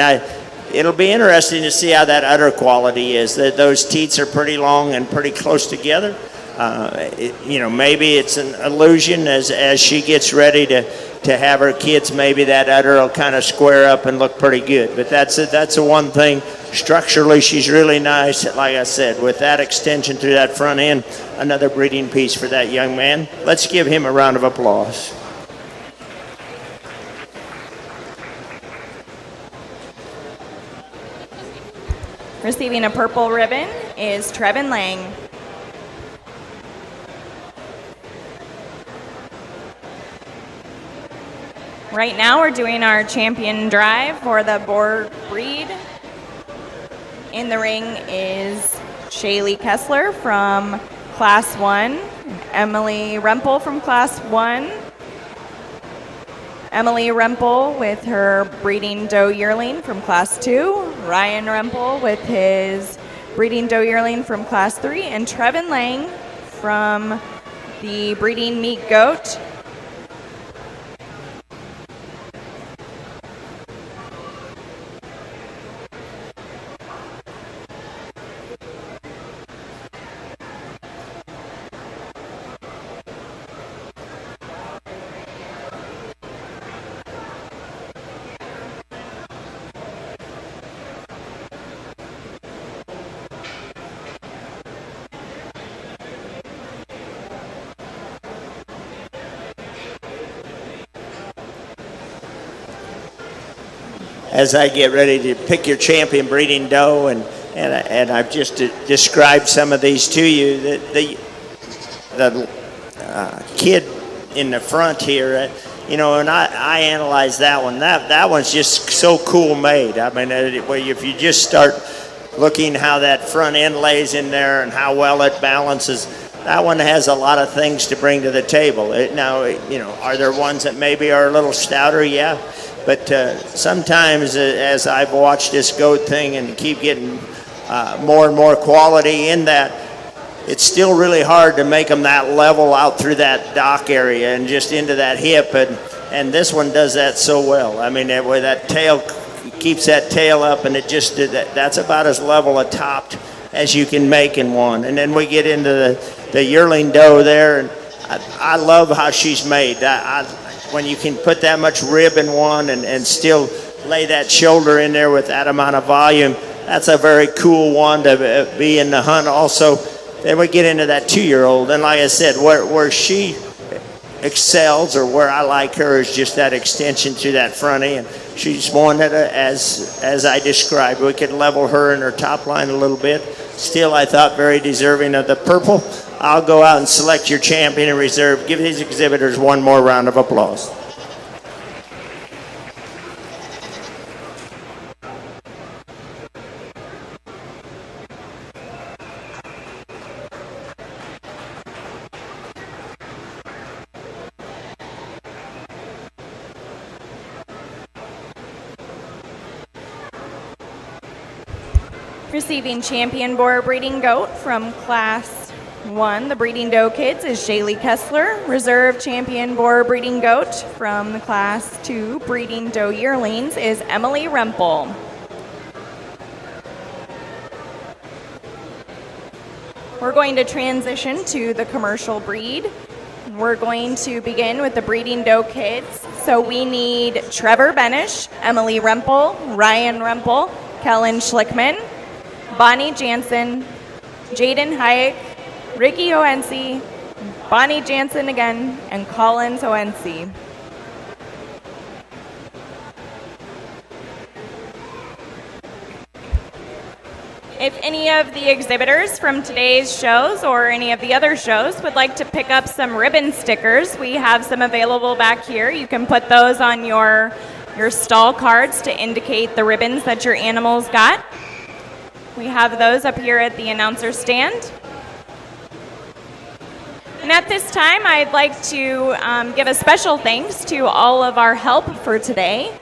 it'll be interesting to see how that udder quality is. That those teats are pretty long and pretty close together. Maybe it's an illusion as she gets ready to have her kids. Maybe that udder will kind of square up and look pretty good. But that's the one thing. Structurally, she's really nice. Like I said, with that extension through that front end, another breeding piece for that young man. Let's give him a round of applause. Receiving a purple ribbon is Trevin Lang. Right now we're doing our champion drive for the Boar breed. In the ring is Shaylee Kessler from Class 1, Emily Rempel from Class 1, Emily Rempel with her breeding doe yearling from Class 2, Ryan Rempel with his breeding doe yearling from Class 3, and Trevin Lang from the breeding meat goat. As I get ready to pick your champion breeding doe and and I've just described some of these to you. The kid in the front here, and I analyzed that one. That one's just so cool made. I mean, if you just start looking how that front end lays in there and how well it balances, that one has a lot of things to bring to the table. Are there ones that maybe are a little stouter? Yeah. But sometimes as I've watched this goat thing and keep getting more and more quality in that, it's still really hard to make them that level out through that dock area and just into that hip. And this one does that so well. I mean, where that tail keeps that tail up, and it just that's about as level a topped as you can make in one. And then we get into the yearling doe there, and I love how she's made. When you can put that much rib in one and still lay that shoulder in there with that amount of volume, that's a very cool one to be in the hunt also. Then we get into that 2-year-old, and like I said, where she excels, or where I like her, is just that extension to that front end. She's one that, as I described, we could level her in her top line a little bit. Still, I thought very deserving of the purple. I'll go out and select your champion in reserve. Give these exhibitors one more round of applause. Receiving champion boar breeding goat from Class 1, the breeding doe kids, is Shaylee Kessler. Reserve champion boar breeding goat from the Class 2 breeding doe yearlings is Emily Rempel. We're going to transition to the commercial breed. We're going to begin with the breeding doe kids. So we need Trevor Benish, Emily Rempel, Ryan Rempel, Kellen Schlickman, Bonnie Jansen, Jaden Hayek, Ricky Oensi, Bonnie Jansen again, and Collins Oensi. If any of the exhibitors from today's shows or any of the other shows would like to pick up some ribbon stickers, we have some available back here. You can put those on your stall cards to indicate the ribbons that your animals got. We have those up here at the announcer stand. And at this time, I'd like to give a special thanks to all of our help for today.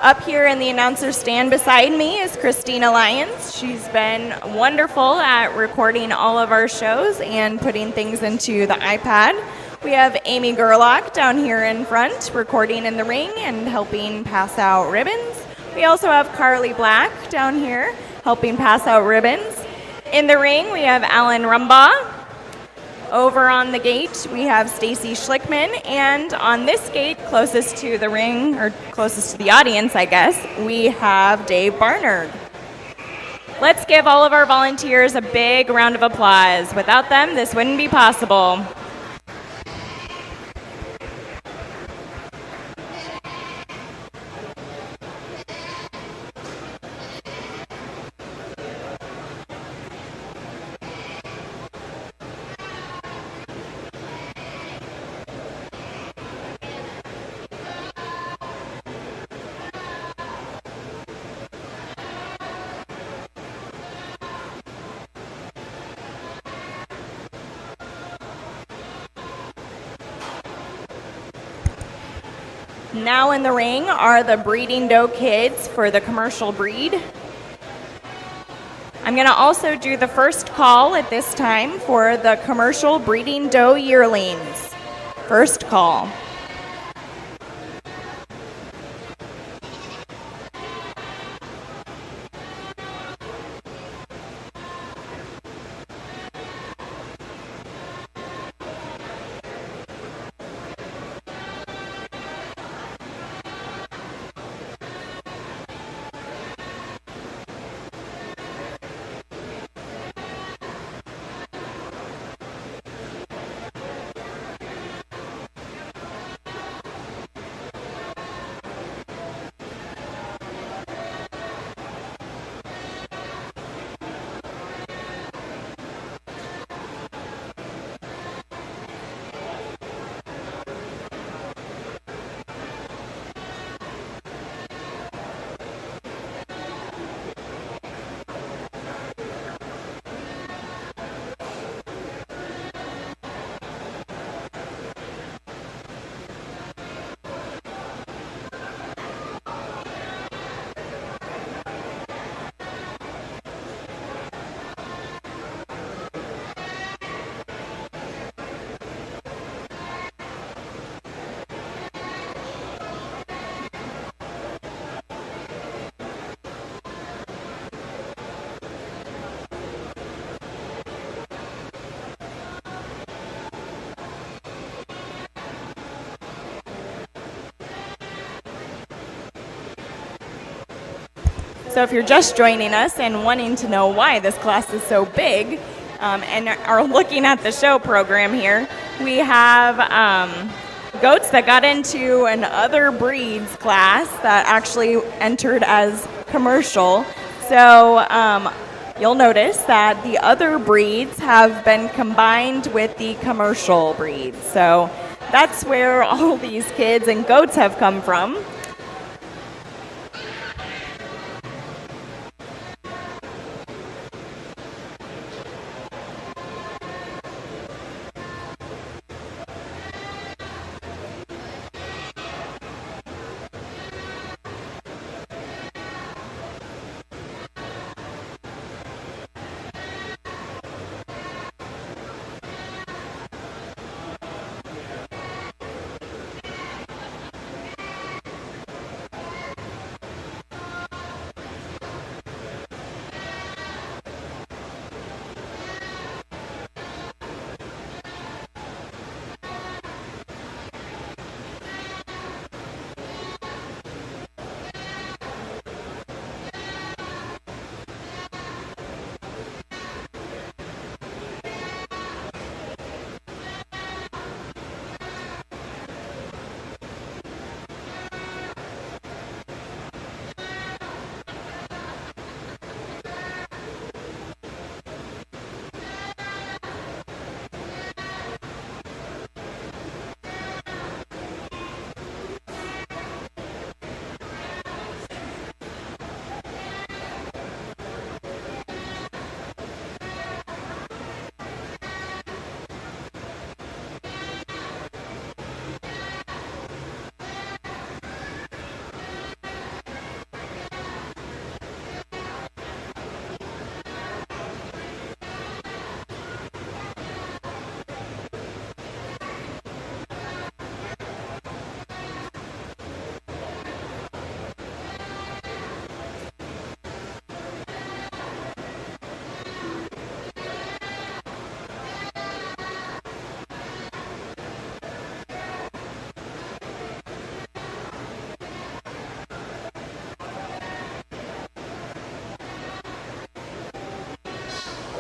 Up here in the announcer stand beside me is Christina Lyons. She's been wonderful at recording all of our shows and putting things into the iPad. We have Amy Gerlach down here in front, recording in the ring and helping pass out ribbons. We also have Carly Black down here, helping pass out ribbons. In the ring, we have Alan Rumbaugh. Over on the gate, we have Stacy Schlickman. And on this gate, closest to the ring, or closest to the audience, I guess, we have Dave Barnard. Let's give all of our volunteers a big round of applause. Without them, this wouldn't be possible. Now in the ring are the breeding doe kids for the commercial breed. I'm going to also do the first call at this time for the commercial breeding doe yearlings. First call. So if you're just joining us and wanting to know why this class is so big, and are looking at the show program here, we have goats that got into an other breeds class that actually entered as commercial. So you'll notice that the other breeds have been combined with the commercial breeds. So that's where all these kids and goats have come from.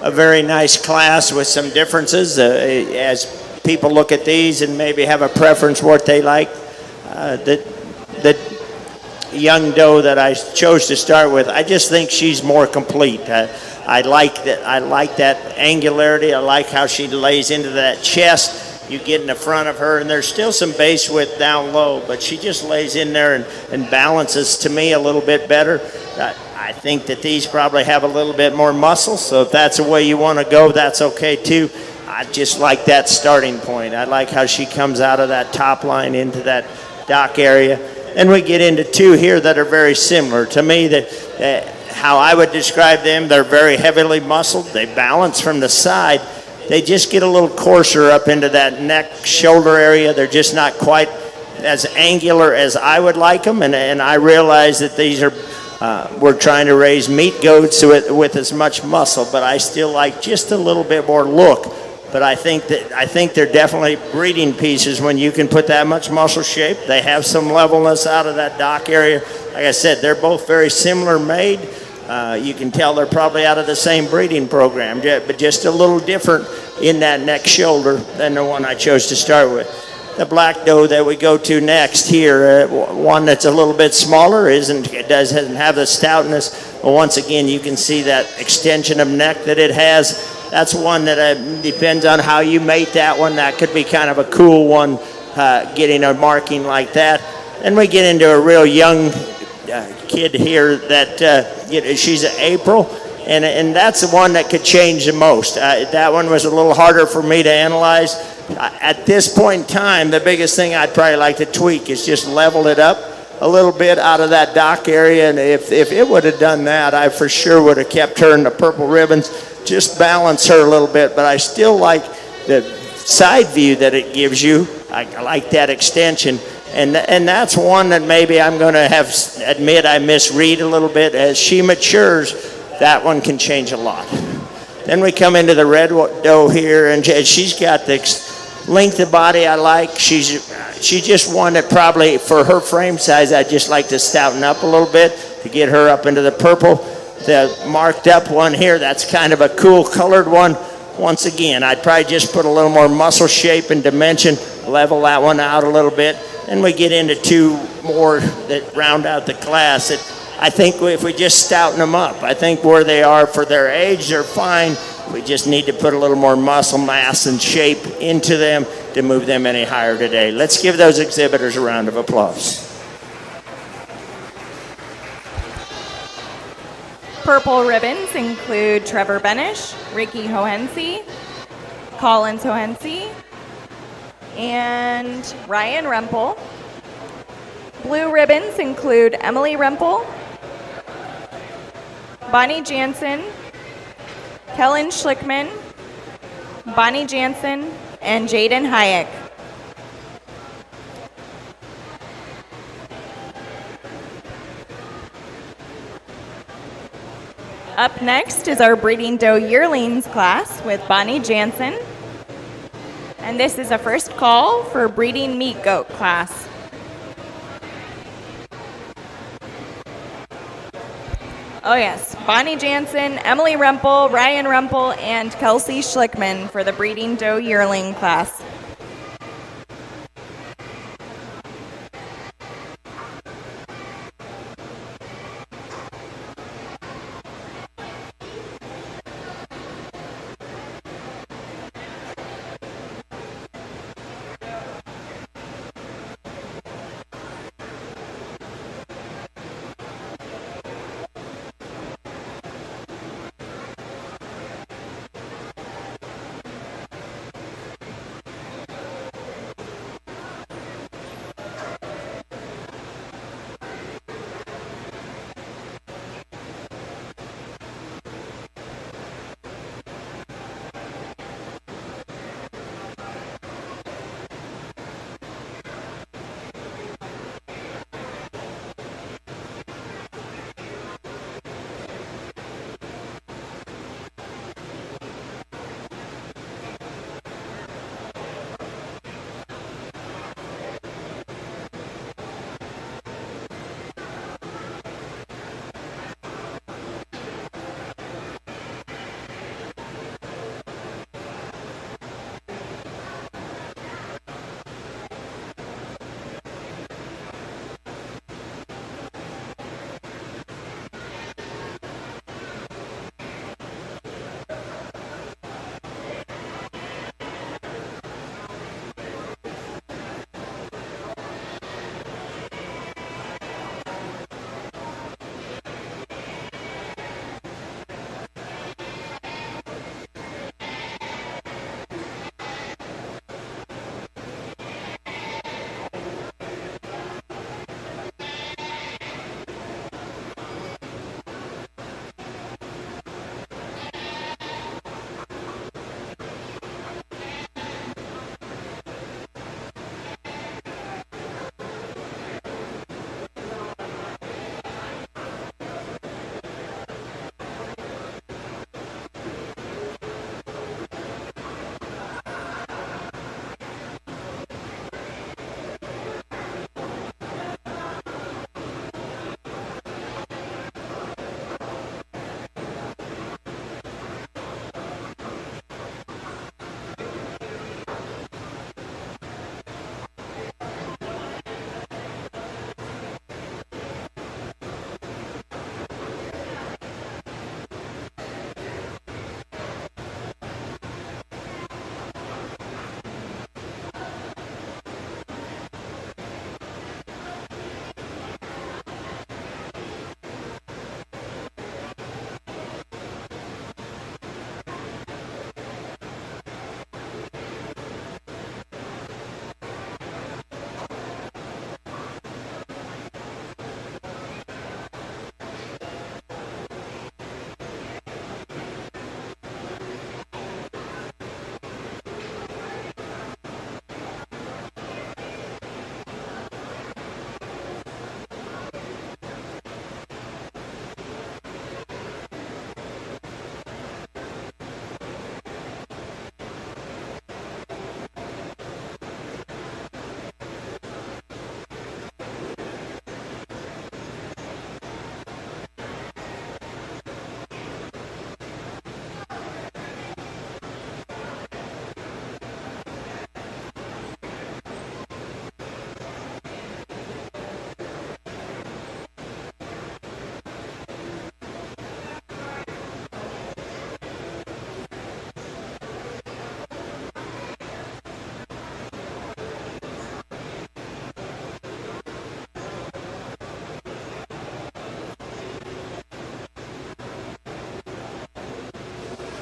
A very nice class with some differences. As people look at these and maybe have a preference what they like, the young doe that I chose to start with, I just think she's more complete. I like that. I like that angularity. I like how she lays into that chest. You get in the front of her, and there's still some base width down low, but she just lays in there and balances to me a little bit better. I think that these probably have a little bit more muscle, so if that's the way you want to go, that's okay too. I just like that starting point. I like how she comes out of that top line into that dock area. Then we get into two here that are very similar. To me, how I would describe them, they're very heavily muscled. They balance from the side. They just get a little coarser up into that neck, shoulder area. They're just not quite as angular as I would like them, and I realize that these are we're trying to raise meat goats with as much muscle, but I still like just a little bit more look. But I think they're definitely breeding pieces when you can put that much muscle shape. They have some levelness out of that dock area. Like I said, they're both very similar made. You can tell they're probably out of the same breeding program, but just a little different in that neck shoulder than the one I chose to start with. The black doe that we go to next here, one that's a little bit smaller, doesn't have the stoutness, but once again you can see that extension of neck that it has. That's one that depends on how you mate that one. That could be kind of a cool one, getting a marking like that. Then we get into a real young kid here that she's an April, and that's the one that could change the most. That one was a little harder for me to analyze. At this point in time, the biggest thing I'd probably like to tweak is just level it up a little bit out of that dock area, and if it would have done that, I for sure would have kept her in the purple ribbons, just balance her a little bit. But I still like the side view that it gives you. I like that extension, and that's one that maybe I'm going to admit I misread a little bit. As she matures, that one can change a lot. Then we come into the red doe here, and she's got the length of body I like. She's just one that probably, for her frame size, I'd just like to stouten up a little bit. to get her up into the purple. The marked up one here, that's kind of a cool colored one. Once again, I'd probably just put a little more muscle shape and dimension, level that one out a little bit. Then we get into two more that round out the class. I think if we just stouten them up, I think where they are for their age, they're fine. We just need to put a little more muscle mass and shape into them to move them any higher today. Let's give those exhibitors a round of applause. Purple ribbons include Trevor Benish, Ricky Hohense, Collins Hohense, and Ryan Rempel. Blue ribbons include Emily Rempel, Bonnie Jansen, Kellen Schlickman, Bonnie Jansen, and Jaden Hayek. Up next is our Breeding Doe Yearlings class with Bonnie Jansen. And this is a first call for Breeding Meat Goat class. Oh yes, Bonnie Jansen, Emily Rempel, Ryan Rempel, and Kelsey Schlickman for the Breeding Doe Yearling class.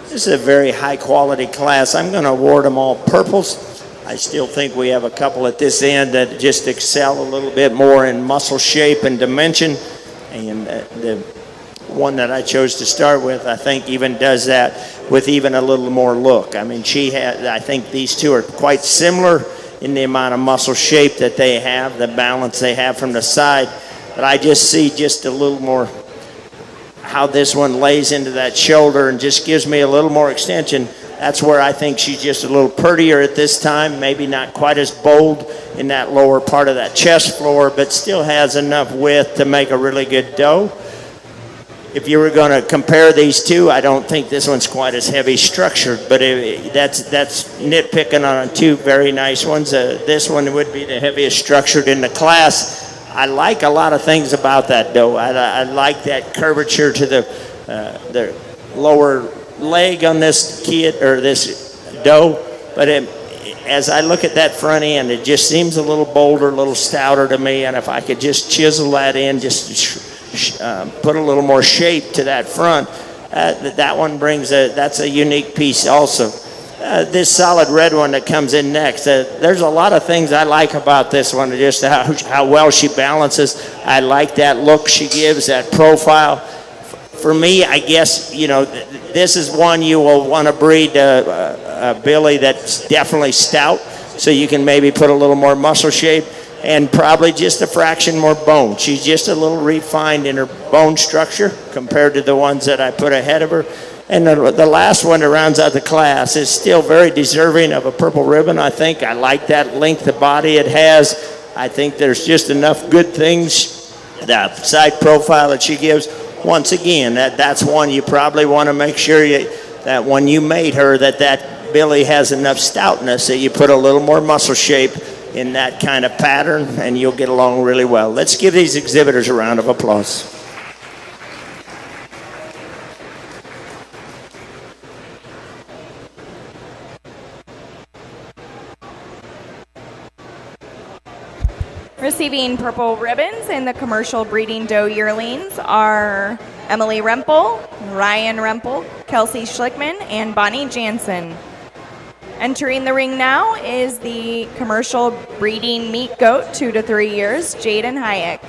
This is a very high quality class. I'm going to award them all purples. I still think we have a couple at this end that just excel a little bit more in muscle shape and dimension. And the one that I chose to start with, I think even does that with even a little more look. I mean, I think these two are quite similar in the amount of muscle shape that they have, the balance they have from the side. But I just see just a little more how this one lays into that shoulder and just gives me a little more extension. That's where I think she's just a little prettier at this time, maybe not quite as bold in that lower part of that chest floor, but still has enough width to make a really good doe. If you were going to compare these two, I don't think this one's quite as heavy structured, but that's nitpicking on two very nice ones. This one would be the heaviest structured in the class. I like a lot of things about that doe. I like that curvature to the lower leg on this kid or this doe, but as I look at that front end, it just seems a little bolder, a little stouter to me, and if I could just chisel that in, just put a little more shape to that front, that one brings that's a unique piece also. This solid red one that comes in next, there's a lot of things I like about this one, just how well she balances. I like that look she gives, that profile. For me, I guess, this is one you will want to breed a Billy that's definitely stout, so you can maybe put a little more muscle shape and probably just a fraction more bone. She's just a little refined in her bone structure compared to the ones that I put ahead of her. And the last one that rounds out the class is still very deserving of a purple ribbon, I think. I like that length of body it has. I think there's just enough good things. That side profile that she gives, once again, that's one you probably want to make sure that when you mate her, that Billy has enough stoutness that you put a little more muscle shape in that kind of pattern, and you'll get along really well. Let's give these exhibitors a round of applause. Receiving purple ribbons in the commercial breeding doe yearlings are Emily Rempel, Ryan Rempel, Kelsey Schlickman, and Bonnie Jansen. Entering the ring now is the commercial breeding meat goat, 2 to 3 years, Jaden Hayek.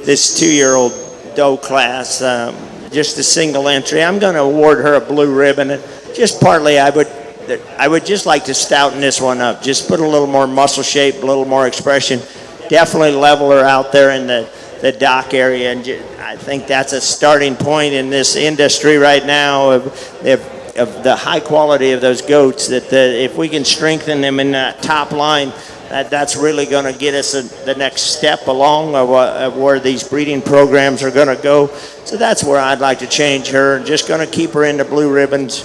This 2-year-old doe class, just a single entry. I'm going to award her a blue ribbon. And just partly, I would just like to stouten this one up. Just put a little more muscle shape, a little more expression. Definitely level her out there in the dock area. And I think that's a starting point in this industry right now of the high quality of those goats. That if we can strengthen them in that top line, that's really going to get us the next step along of where these breeding programs are going to go. So that's where I'd like to change her. Just going to keep her in the blue ribbons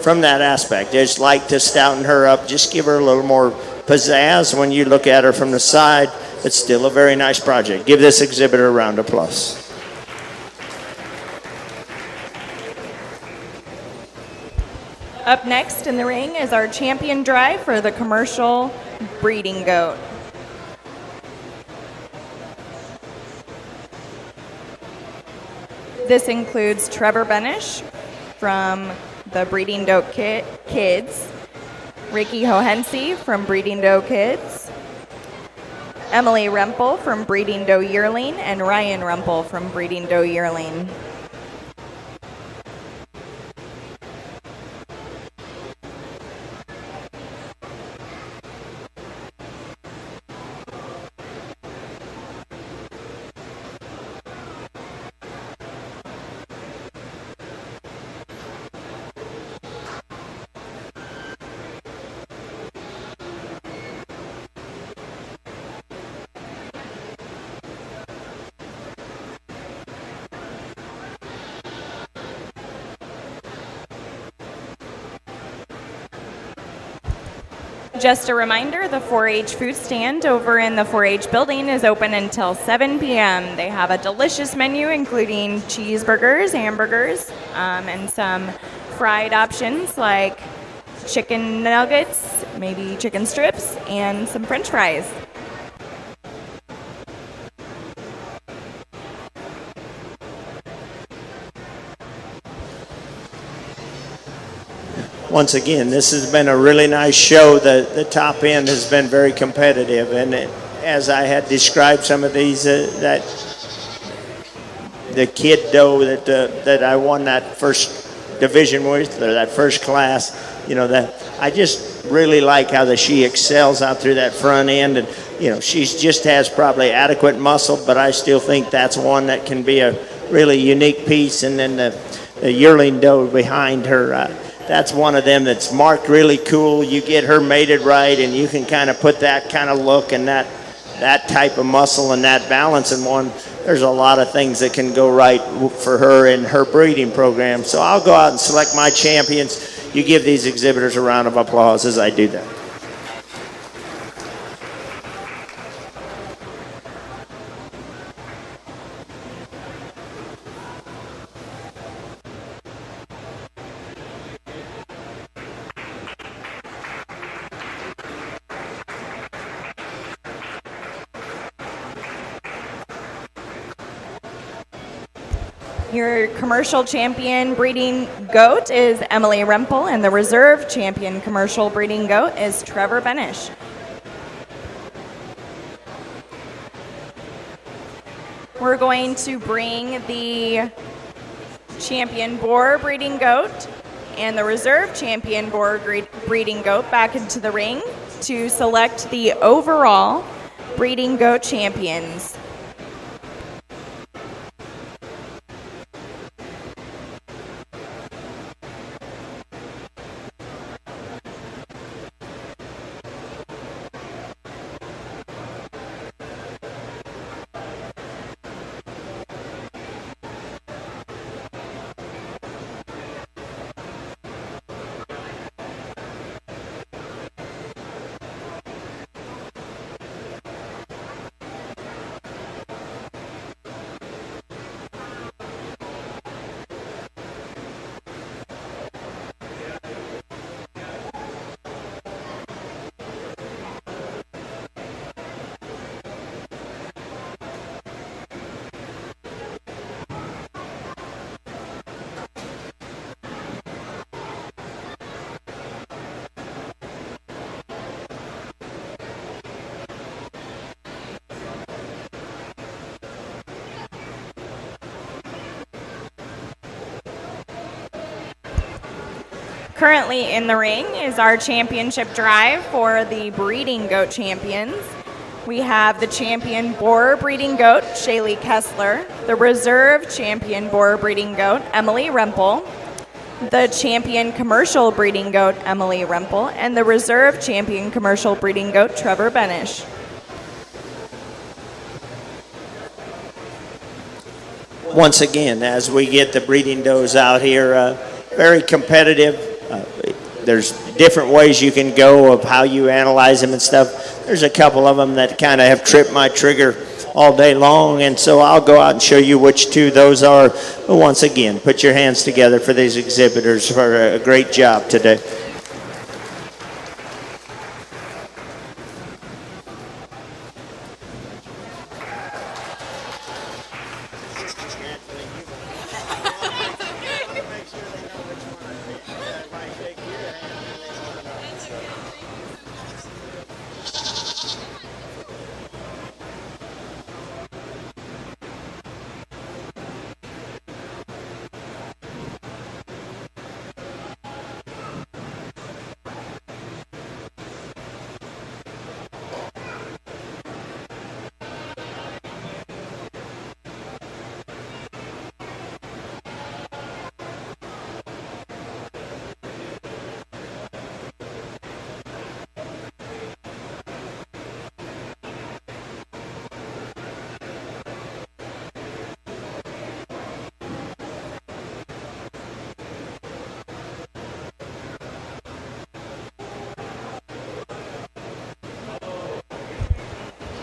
from that aspect. Just like to stouten her up. Just give her a little more pizzazz when you look at her from the side. It's still a very nice project. Give this exhibitor a round of applause. Up next in the ring is our champion drive for the commercial breeding goat. This includes Trevor Benish from the Breeding Doe Kids, Ricky Hohensi from Breeding Doe Kids, Emily Rempel from Breeding Doe Yearling, and Ryan Rempel from Breeding Doe Yearling. Just a reminder, the 4-H food stand over in the 4-H building is open until 7 p.m. They have a delicious menu including cheeseburgers, hamburgers, and some fried options like chicken nuggets, maybe chicken strips, and some french fries. Once again, this has been a really nice show. The top end has been very competitive, and as I had described some of these, the kid doe that I won that first division with, or that first class, that I just really like how she excels out through that front end, and she just has probably adequate muscle, but I still think that's one that can be a really unique piece. And then the yearling doe behind her. That's one of them that's marked really cool. You get her mated right, and you can kind of put that kind of look and that type of muscle and that balance in one. There's a lot of things that can go right for her in her breeding program. So I'll go out and select my champions. You give these exhibitors a round of applause as I do that. Your commercial champion breeding goat is Emily Rempel, and the reserve champion commercial breeding goat is Trevor Benish. We're going to bring the champion Boar breeding goat and the reserve champion Boar breeding goat back into the ring to select the overall breeding goat champions. Currently in the ring is our championship drive for the breeding goat champions. We have the champion Boar breeding goat, Shaylee Kessler, the reserve champion Boar breeding goat, Emily Rempel, the champion commercial breeding goat, Emily Rempel, and the reserve champion commercial breeding goat, Trevor Benish. Once again, as we get the breeding does out here, very competitive. There's different ways you can go of how you analyze them and stuff. There's a couple of them that kind of have tripped my trigger all day long, and so I'll go out and show you which two those are. But once again, put your hands together for these exhibitors for a great job today.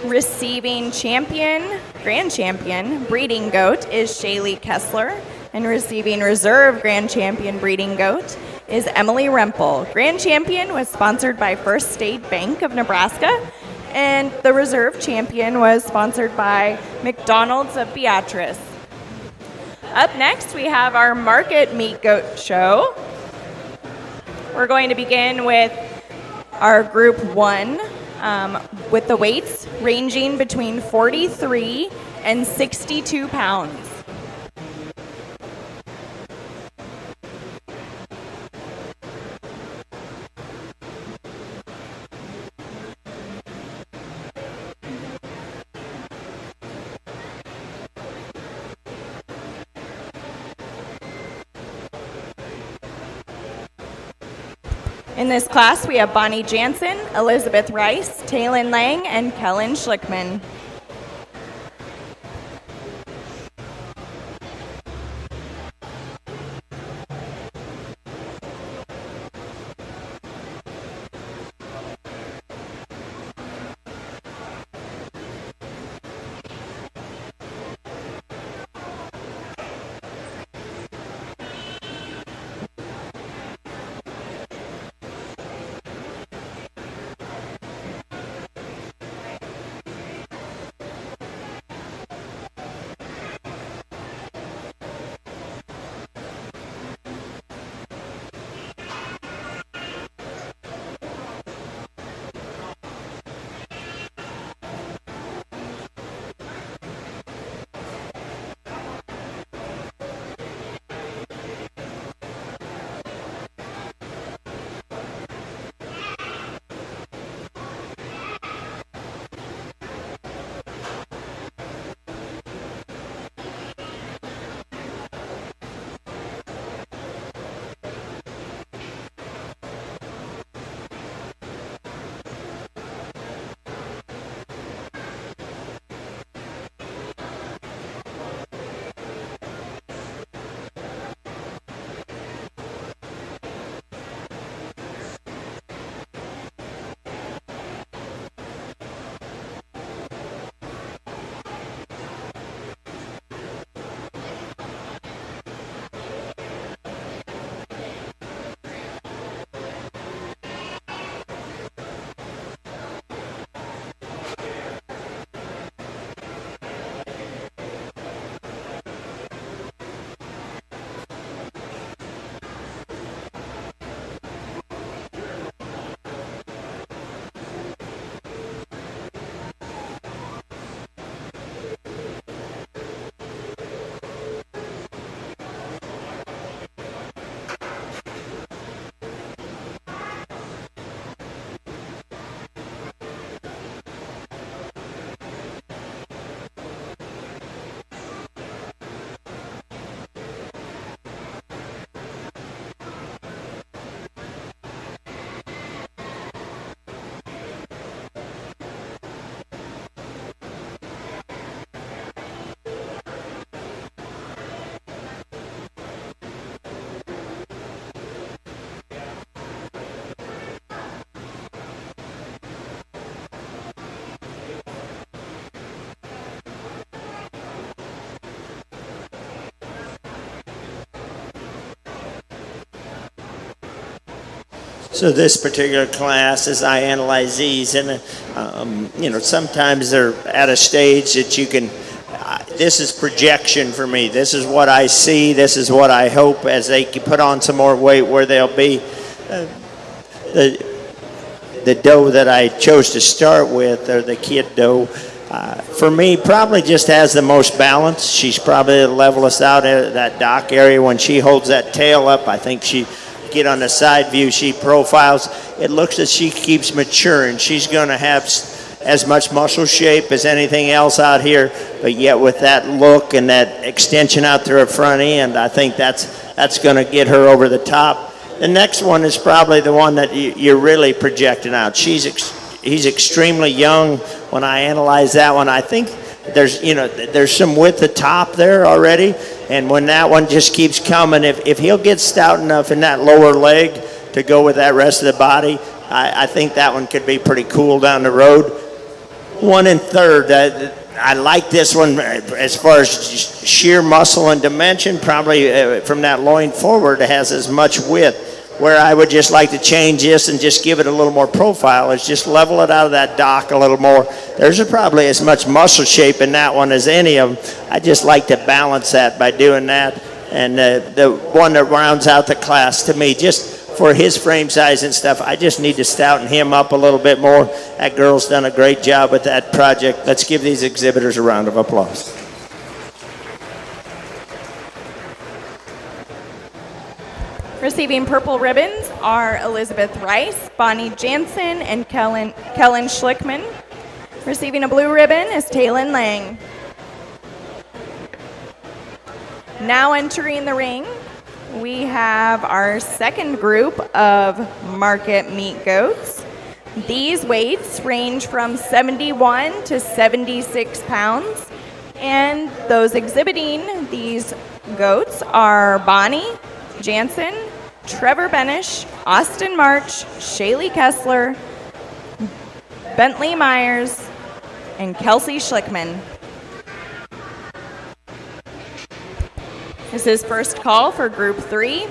Receiving champion, grand champion, breeding goat is Shaylee Kessler. And receiving reserve grand champion breeding goat is Emily Rempel. Grand champion was sponsored by First State Bank of Nebraska. And the reserve champion was sponsored by McDonald's of Beatrice. Up next, we have our market meat goat show. We're going to begin with our group 1 with the weights ranging between 43 and 62 pounds. In this class, we have Bonnie Jansen, Elizabeth Rice, Taylin Lang, and Kellen Schlickman. So this particular class, as I analyze these, and sometimes they're at a stage that you can. This is projection for me. This is what I see. This is what I hope as they put on some more weight, where they'll be. The doe that I chose to start with, or the kid doe, for me, probably just has the most balance. She's probably the levelest out at that dock area. When she holds that tail up, I think she get on the side view, she profiles. It looks as she keeps maturing. She's going to have as much muscle shape as anything else out here, but yet with that look and that extension out through her front end, I think that's going to get her over the top. The next one is probably the one that you're really projecting out. He's extremely young. When I analyze that one, I think there's some width at top there already, and when that one just keeps coming, if he'll get stout enough in that lower leg to go with that rest of the body, I think that one could be pretty cool down the road. 1 1/3. I like this one as far as sheer muscle and dimension. Probably from that loin forward, it has as much width. Where I would just like to change this and just give it a little more profile is just level it out of that dock a little more. There's probably as much muscle shape in that one as any of them. I just like to balance that by doing that. And the one that rounds out the class to me, just for his frame size and stuff, I just need to stouten him up a little bit more. That girl's done a great job with that project. Let's give these exhibitors a round of applause. Receiving purple ribbons are Elizabeth Rice, Bonnie Jansen, and Kellen Schlickman. Receiving a blue ribbon is Taylin Lang. Now entering the ring, we have our second group of market meat goats. These weights range from 71 to 76 pounds, and those exhibiting these goats are Bonnie Jansen, Trevor Benish, Austin March, Shaylee Kessler, Bentley Myers, and Kelsey Schlickman. This is first call for Group 3.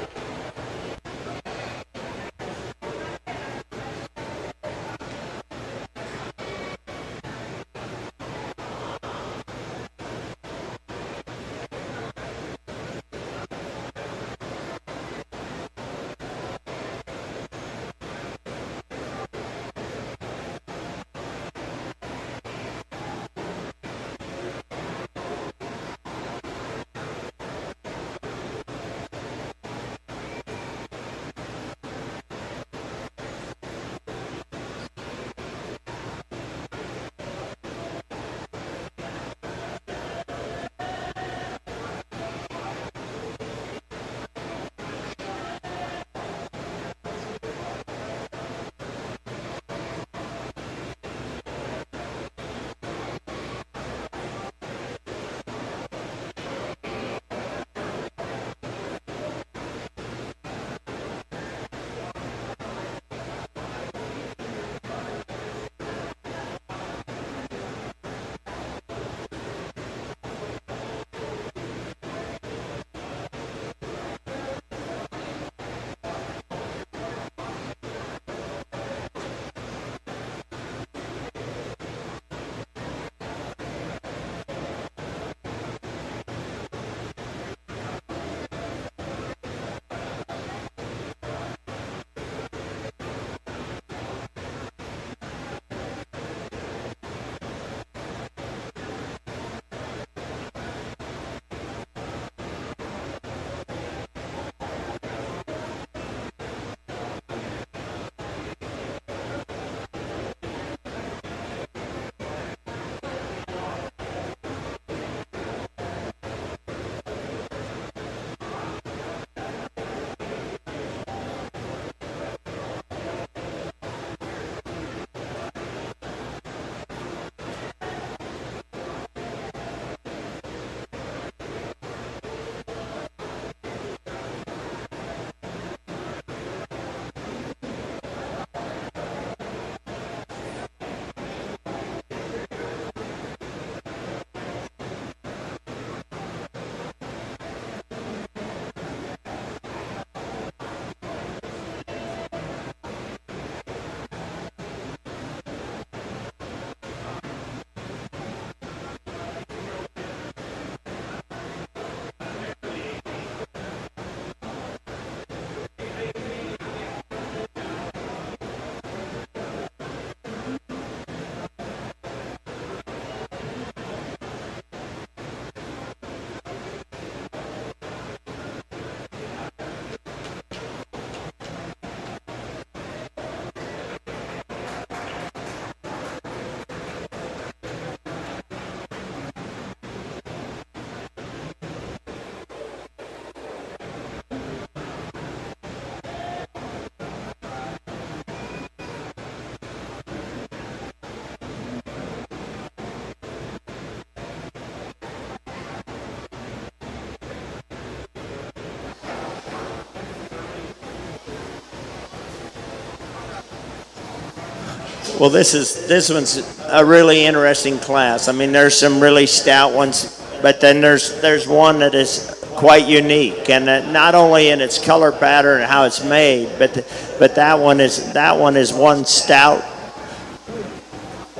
Well, this one's a really interesting class. I mean, there's some really stout ones, but then there's one that is quite unique, and not only in its color pattern and how it's made, but that one is one stout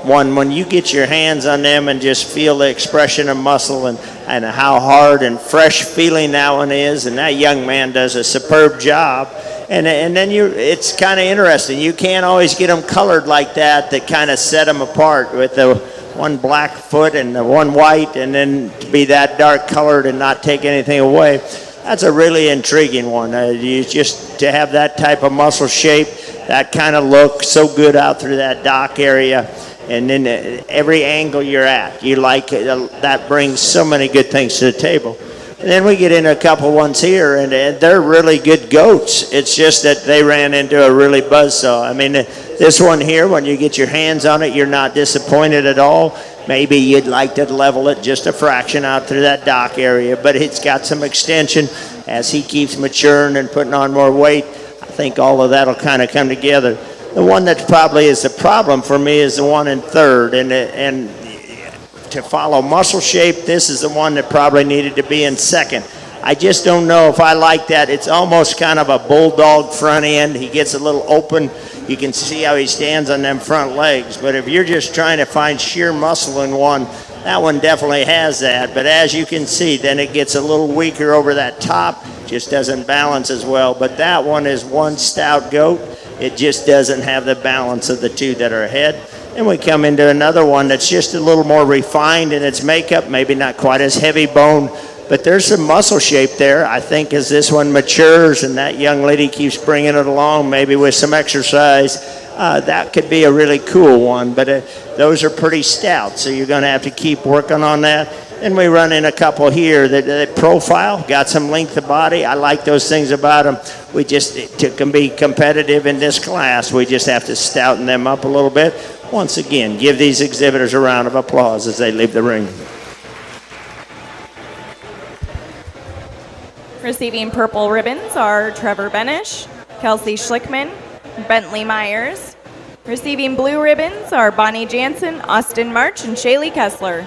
one. When you get your hands on them and just feel the expression of muscle and how hard and fresh feeling that one is, and that young man does a superb job. And then it's kind of interesting. You can't always get them colored like that kind of set them apart with the one black foot and the one white, and then to be that dark colored and not take anything away. That's a really intriguing one. You just to have that type of muscle shape, that kind of look so good out through that dock area, and then every angle you're at, you like it. That brings so many good things to the table. And then we get into a couple ones here, and they're really good goats. It's just that they ran into a really buzzsaw. I mean, this one here, when you get your hands on it, you're not disappointed at all. Maybe you'd like to level it just a fraction out through that dock area, but it's got some extension as he keeps maturing and putting on more weight. I think all of that will kind of come together. The one that probably is the problem for me is the one in third, and to follow muscle shape, this is the one that probably needed to be in second. I just don't know if I like that. It's almost kind of a bulldog front end. He gets a little open. You can see how he stands on them front legs. But if you're just trying to find sheer muscle in one, that one definitely has that. But as you can see, then it gets a little weaker over that top. Just doesn't balance as well. But that one is one stout goat. It just doesn't have the balance of the two that are ahead. And we come into another one that's just a little more refined in its makeup, maybe not quite as heavy bone, but there's some muscle shape there. I think as this one matures and that young lady keeps bringing it along, maybe with some exercise, that could be a really cool one. But those are pretty stout, so you're going to have to keep working on that. And we run in a couple here that profile, got some length of body. I like those things about them. We just, to be competitive in this class, we just have to stouten them up a little bit. Once again, give these exhibitors a round of applause as they leave the ring. Receiving purple ribbons are Trevor Benish, Kelsey Schlickman, Bentley Myers. Receiving blue ribbons are Bonnie Jansen, Austin March, and Shaylee Kessler.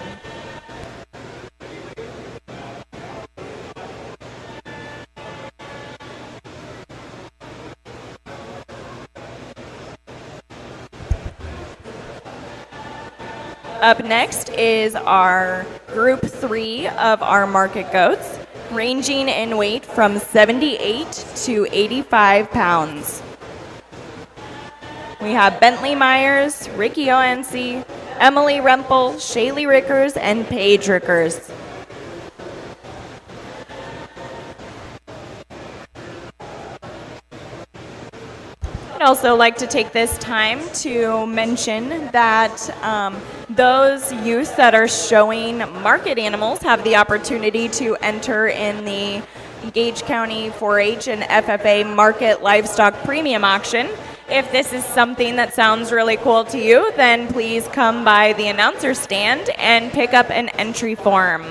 Up next is our group 3 of our market goats, ranging in weight from 78 to 85 pounds. We have Bentley Myers, Ricky O.N.C., Emily Rempel, Shaylee Rickers, and Paige Rickers. I'd also like to take this time to mention that those youth that are showing market animals have the opportunity to enter in the Gage County 4-H and FFA Market Livestock Premium Auction. If this is something that sounds really cool to you, then please come by the announcer stand and pick up an entry form.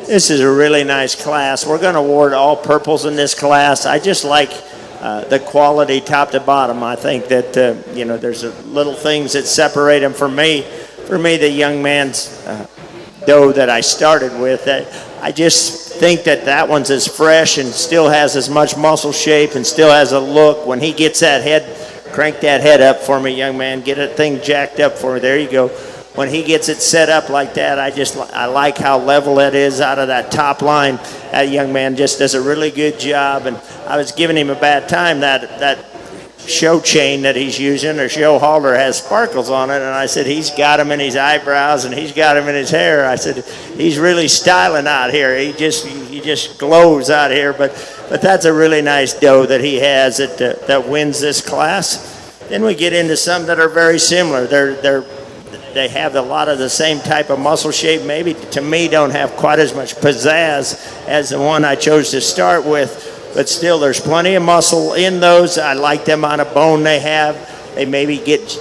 This is a really nice class. We're going to award all purples in this class. I just like the quality top to bottom. I think that, there's little things that separate them from me. For me, the young man's doe that I started with, I just think that one's as fresh and still has as much muscle shape and still has a look. When he gets that head, crank that head up for me, young man. Get that thing jacked up for me. There you go. When he gets it set up like that, I like how level it is out of that top line. That young man just does a really good job. And I was giving him a bad time. That show chain that he's using, or show halter, has sparkles on it. And I said, he's got them in his eyebrows and he's got them in his hair. I said, he's really styling out here. He just glows out here. But that's a really nice doe that he has that wins this class. Then we get into some that are very similar. They have a lot of the same type of muscle shape. Maybe to me don't have quite as much pizzazz as the one I chose to start with, but still there's plenty of muscle in those. I like the amount of bone they have. They maybe get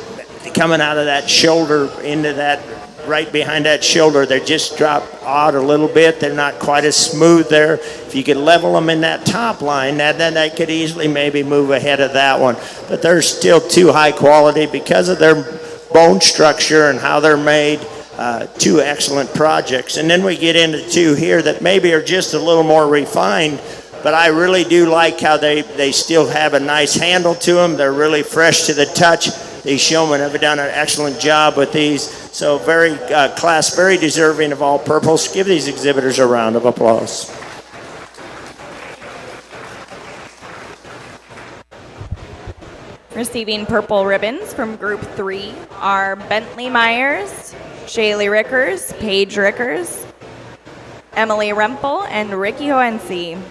coming out of that shoulder into that right behind that shoulder. They just drop out a little bit. They're not quite as smooth there. If you could level them in that top line, then they could easily maybe move ahead of that one. But they're still too high quality because of their bone structure and how they're made. Two excellent projects. And then we get into two here that maybe are just a little more refined, but I really do like how they still have a nice handle to them. They're really fresh to the touch. These showmen have done an excellent job with these. So very deserving of all purples. Give these exhibitors a round of applause. Receiving purple ribbons from Group 3 are Bentley Myers, Shaylee Rickers, Paige Rickers, Emily Rempel, and Ricky Hoense.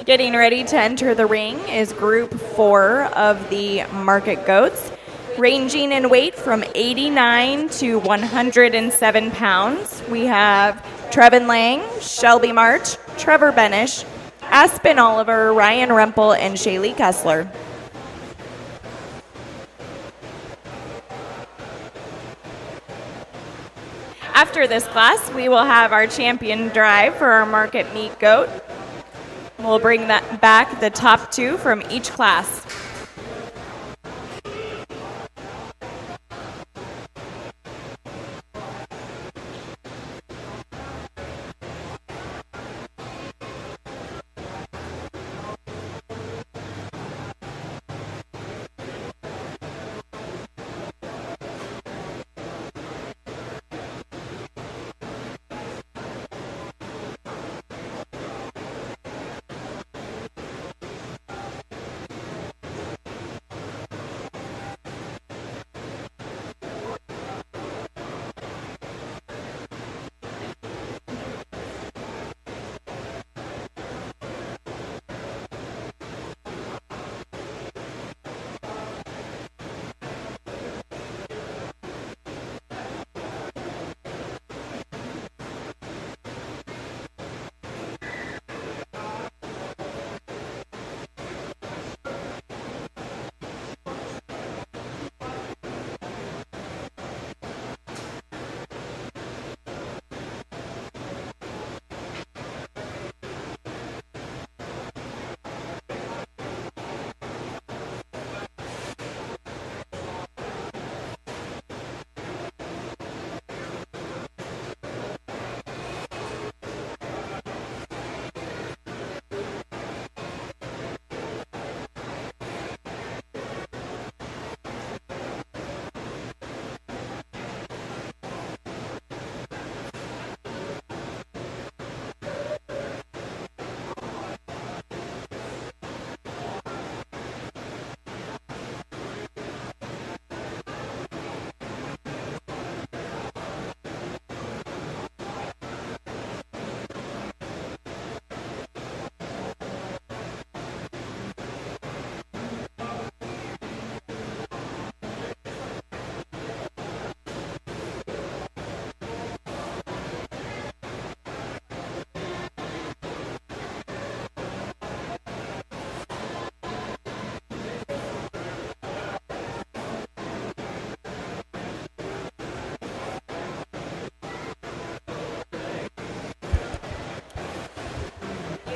Getting ready to enter the ring is Group 4 of the Market Goats, ranging in weight from 89 to 107 pounds. We have Trevin Lang, Shelby March, Trevor Benish, Aspen Oliver, Ryan Rempel, and Shaylee Kessler. After this class, we will have our champion drive for our market meat goat. We'll bring that back the top two from each class.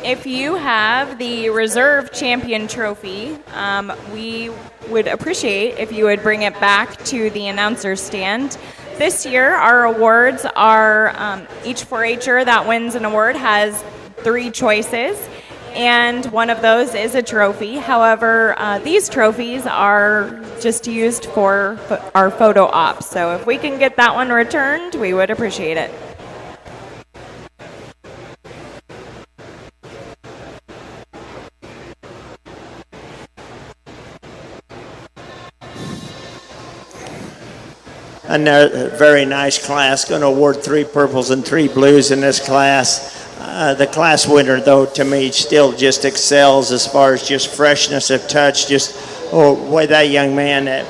If you have the reserve champion trophy, we would appreciate if you would bring it back to the announcer stand. This year, our awards are each 4-H'er that wins an award has 3 choices, and one of those is a trophy. However, these trophies are just used for our photo ops. So if we can get that one returned, we would appreciate it. Another very nice class. Going to award 3 purples and 3 blues in this class. The class winner, though, to me, still just excels as far as just freshness of touch. Just, boy, that young man,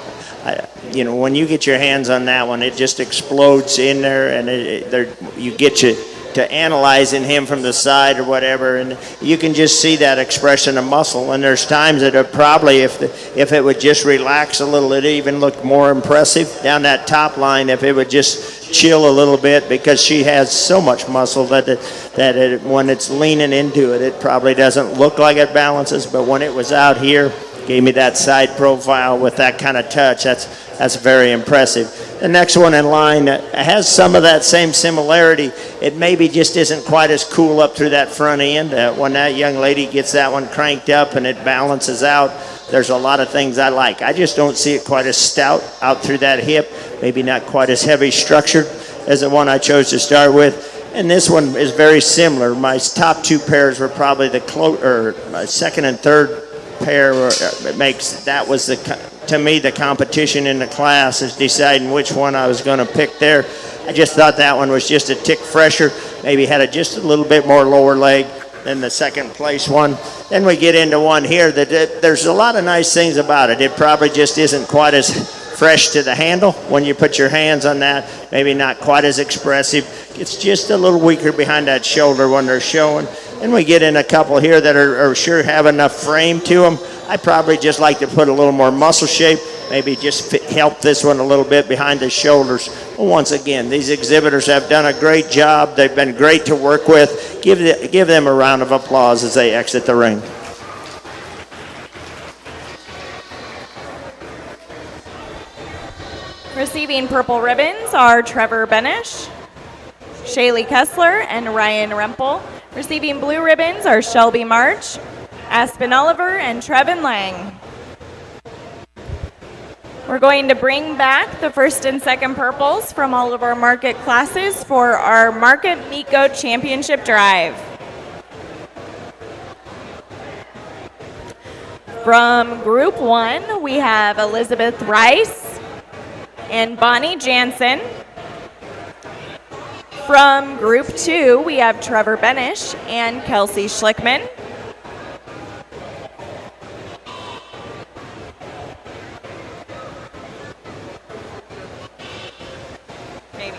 when you get your hands on that one, it just explodes in there, and you get to analyzing him from the side or whatever, and you can just see that expression of muscle. And there's times that it probably, if it would just relax a little, it even looked more impressive down that top line. If it would just chill a little bit, because she has so much muscle that when it's leaning into it, it probably doesn't look like it balances. But when it was out here, gave me that side profile with that kind of touch. That's very impressive. The next one in line has some of that same similarity. It maybe just isn't quite as cool up through that front end. When that young lady gets that one cranked up and it balances out, there's a lot of things I like. I just don't see it quite as stout out through that hip, maybe not quite as heavy structured as the one I chose to start with. And this one is very similar. My top 2 pairs were probably my second and third pair. That was to me the competition in the class, is deciding which one I was going to pick there. I just thought that one was just a tick fresher, maybe had just a little bit more lower leg than the second place one. Then we get into one here that there's a lot of nice things about it. It probably just isn't quite as fresh to the handle when you put your hands on that, maybe not quite as expressive. It's just a little weaker behind that shoulder when they're showing. Then we get in a couple here that are sure have enough frame to them. I probably just like to put a little more muscle shape, maybe just help this one a little bit behind the shoulders. Well, once again, these exhibitors have done a great job. They've been great to work with. Give them a round of applause as they exit the ring. Receiving purple ribbons are Trevor Benish, Shaylee Kessler, and Ryan Rempel. Receiving blue ribbons are Shelby March, Aspen Oliver, and Trevin Lang. We're going to bring back the first and second purples from all of our market classes for our Market Meat Goat Championship Drive. From Group 1, we have Elizabeth Rice and Bonnie Jansen. From Group 2, we have Trevor Benish and Kelsey Schlickman. Maybe.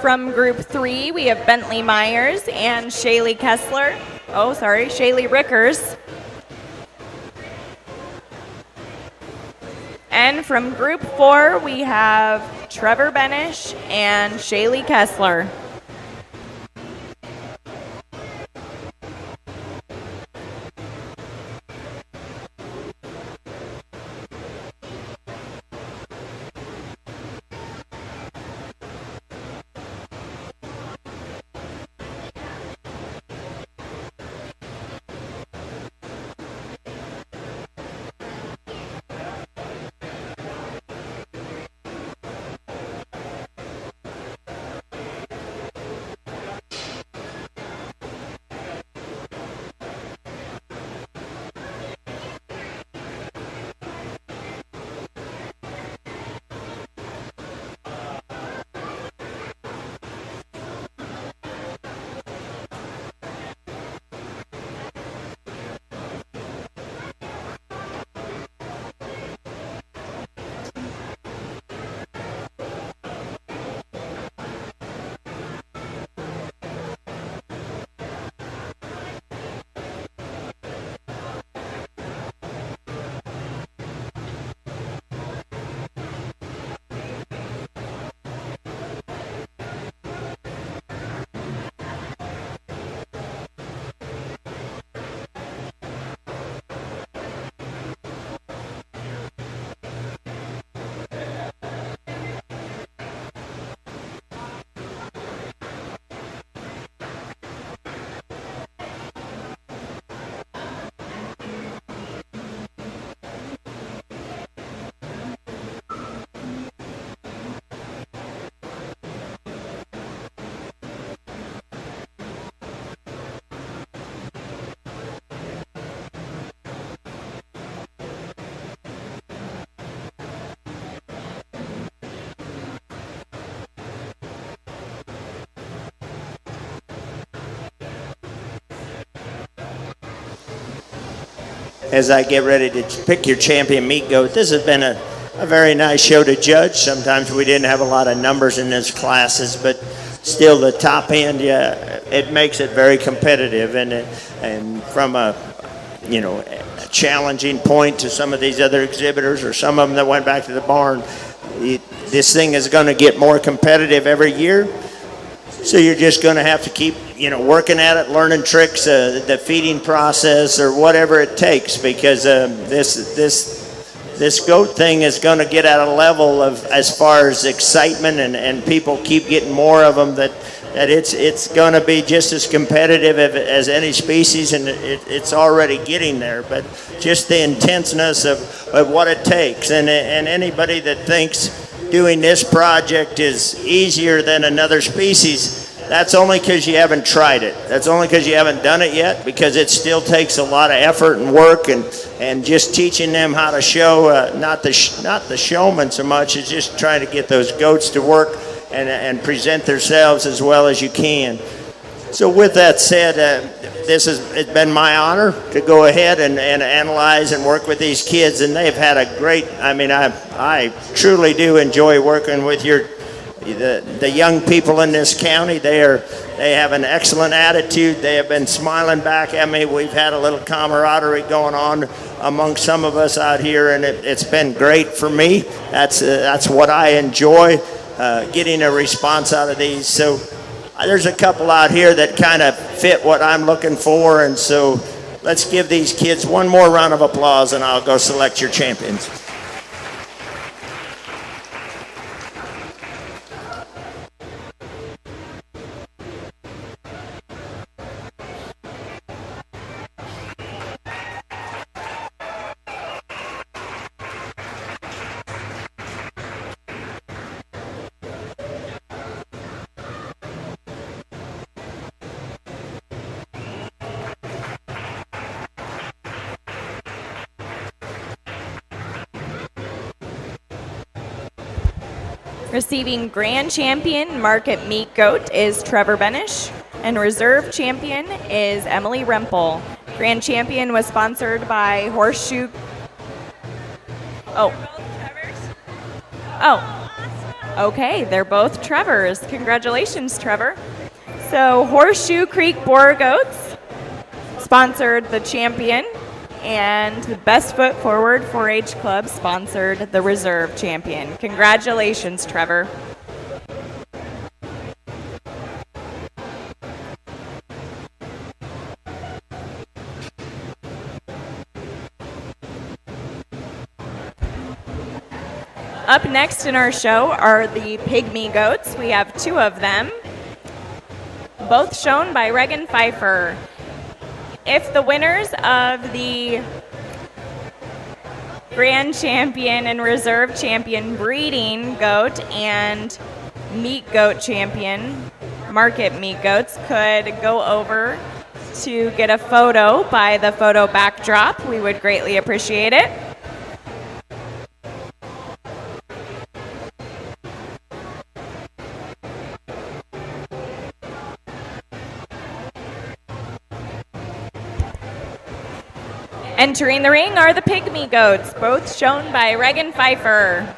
From Group 3, we have Bentley Myers and Shaylee Kessler. Shaylee Rickers. And from Group 4, we have Trevor Benish and Shaylee Kessler. as I get ready to pick your champion meat goat. This has been a very nice show to judge. Sometimes we didn't have a lot of numbers in these classes, but still the top end, yeah, it makes it very competitive. And from a challenging point to some of these other exhibitors or some of them that went back to the barn, this thing is going to get more competitive every year. So you're just going to have to keep, working at it, learning tricks, the feeding process or whatever it takes, because this goat thing is going to get at a level of, as far as excitement, and people keep getting more of them, that it's going to be just as competitive as any species, and it's already getting there. But just the intenseness of what it takes, and anybody that thinks doing this project is easier than another species, that's only because you haven't tried it. That's only because you haven't done it yet, because it still takes a lot of effort and work, and just teaching them how to show, not the showman so much, as just trying to get those goats to work and present themselves as well as you can. So with that said, it's been my honor to go ahead and analyze and work with these kids, and they've had a great, I truly do enjoy working with the young people in this county. They have an excellent attitude. They have been smiling back at me. We've had a little camaraderie going on among some of us out here, and it's been great for me. That's what I enjoy, getting a response out of these. So there's a couple out here that kind of fit what I'm looking for, and so let's give these kids one more round of applause, and I'll go select your champions. Receiving Grand Champion Market Meat Goat is Trevor Benish, and Reserve Champion is Emily Rempel. Grand Champion was sponsored by Horseshoe. Oh. Okay, they're both Trevors. Congratulations, Trevor. So Horseshoe Creek Boar Goats sponsored the champion, and the Best Foot Forward 4-H Club sponsored the Reserve Champion. Congratulations, Trevor. Up next in our show are the Pygmy Goats. We have two of them, both shown by Regan Pfeiffer. If the winners of the Grand Champion and Reserve Champion Breeding Goat and Meat Goat Champion Market Meat Goats could go over to get a photo by the photo backdrop, we would greatly appreciate it. Entering the ring are the Pygmy Goats, both shown by Regan Pfeiffer.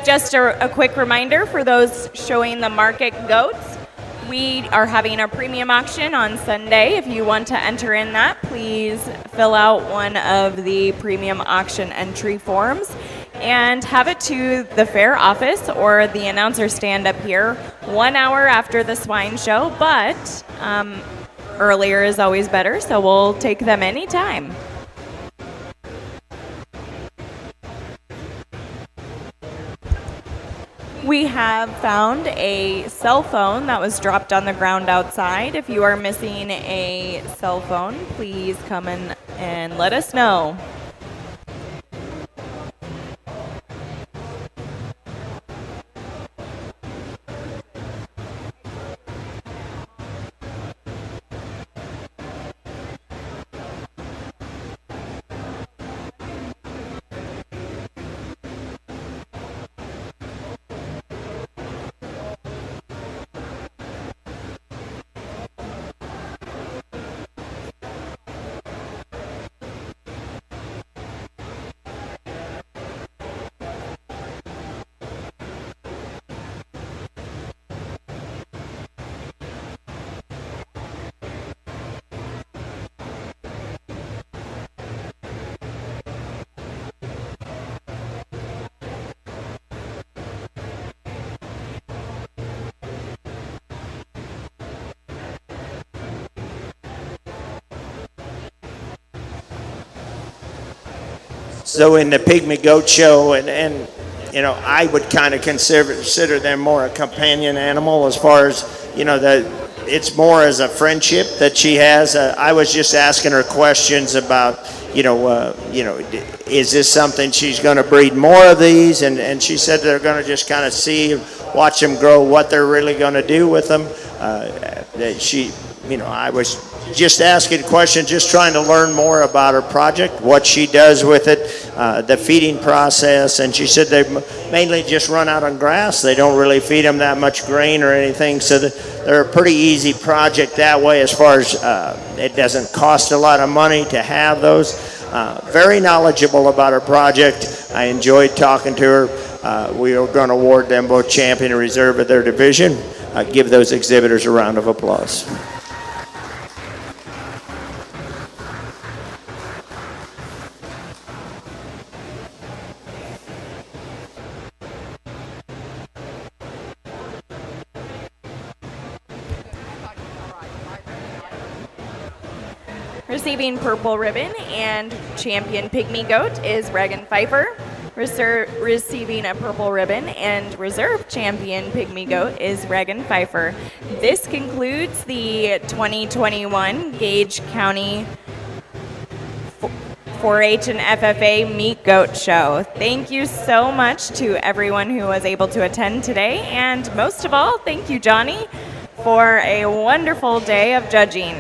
Just a quick reminder for those showing the market goats, we are having a premium auction on Sunday. If you want to enter in that, please fill out one of the premium auction entry forms and have it to the fair office or the announcer stand up here 1 hour after the swine show, but earlier is always better, so we'll take them anytime. We have found a cell phone that was dropped on the ground outside. If you are missing a cell phone, please come and and let us know. So in the Pygmy Goat show, and you know, I would kind of consider them more a companion animal as far as, you know, it's more as a friendship that she has. I was just asking her questions about, is this something she's going to breed more of these? And she said they're going to just kind of see, watch them grow, what they're really going to do with them. I was just asking questions, just trying to learn more about her project, what she does with it, the feeding process. And she said they mainly just run out on grass. They don't really feed them that much grain or anything. So they're a pretty easy project that way, as far as it doesn't cost a lot of money to have those. Very knowledgeable about her project. I enjoyed talking to her. We are going to award them both champion and reserve of their division. Give those exhibitors a round of applause. Receiving purple ribbon and champion Pygmy Goat is Regan Pfeiffer. Receiving a purple ribbon and reserve champion Pygmy Goat is Regan Pfeiffer. This concludes the 2021 Gage County 4-H and FFA Meat Goat Show. Thank you so much to everyone who was able to attend today, and most of all, thank you, Johnny, for a wonderful day of judging.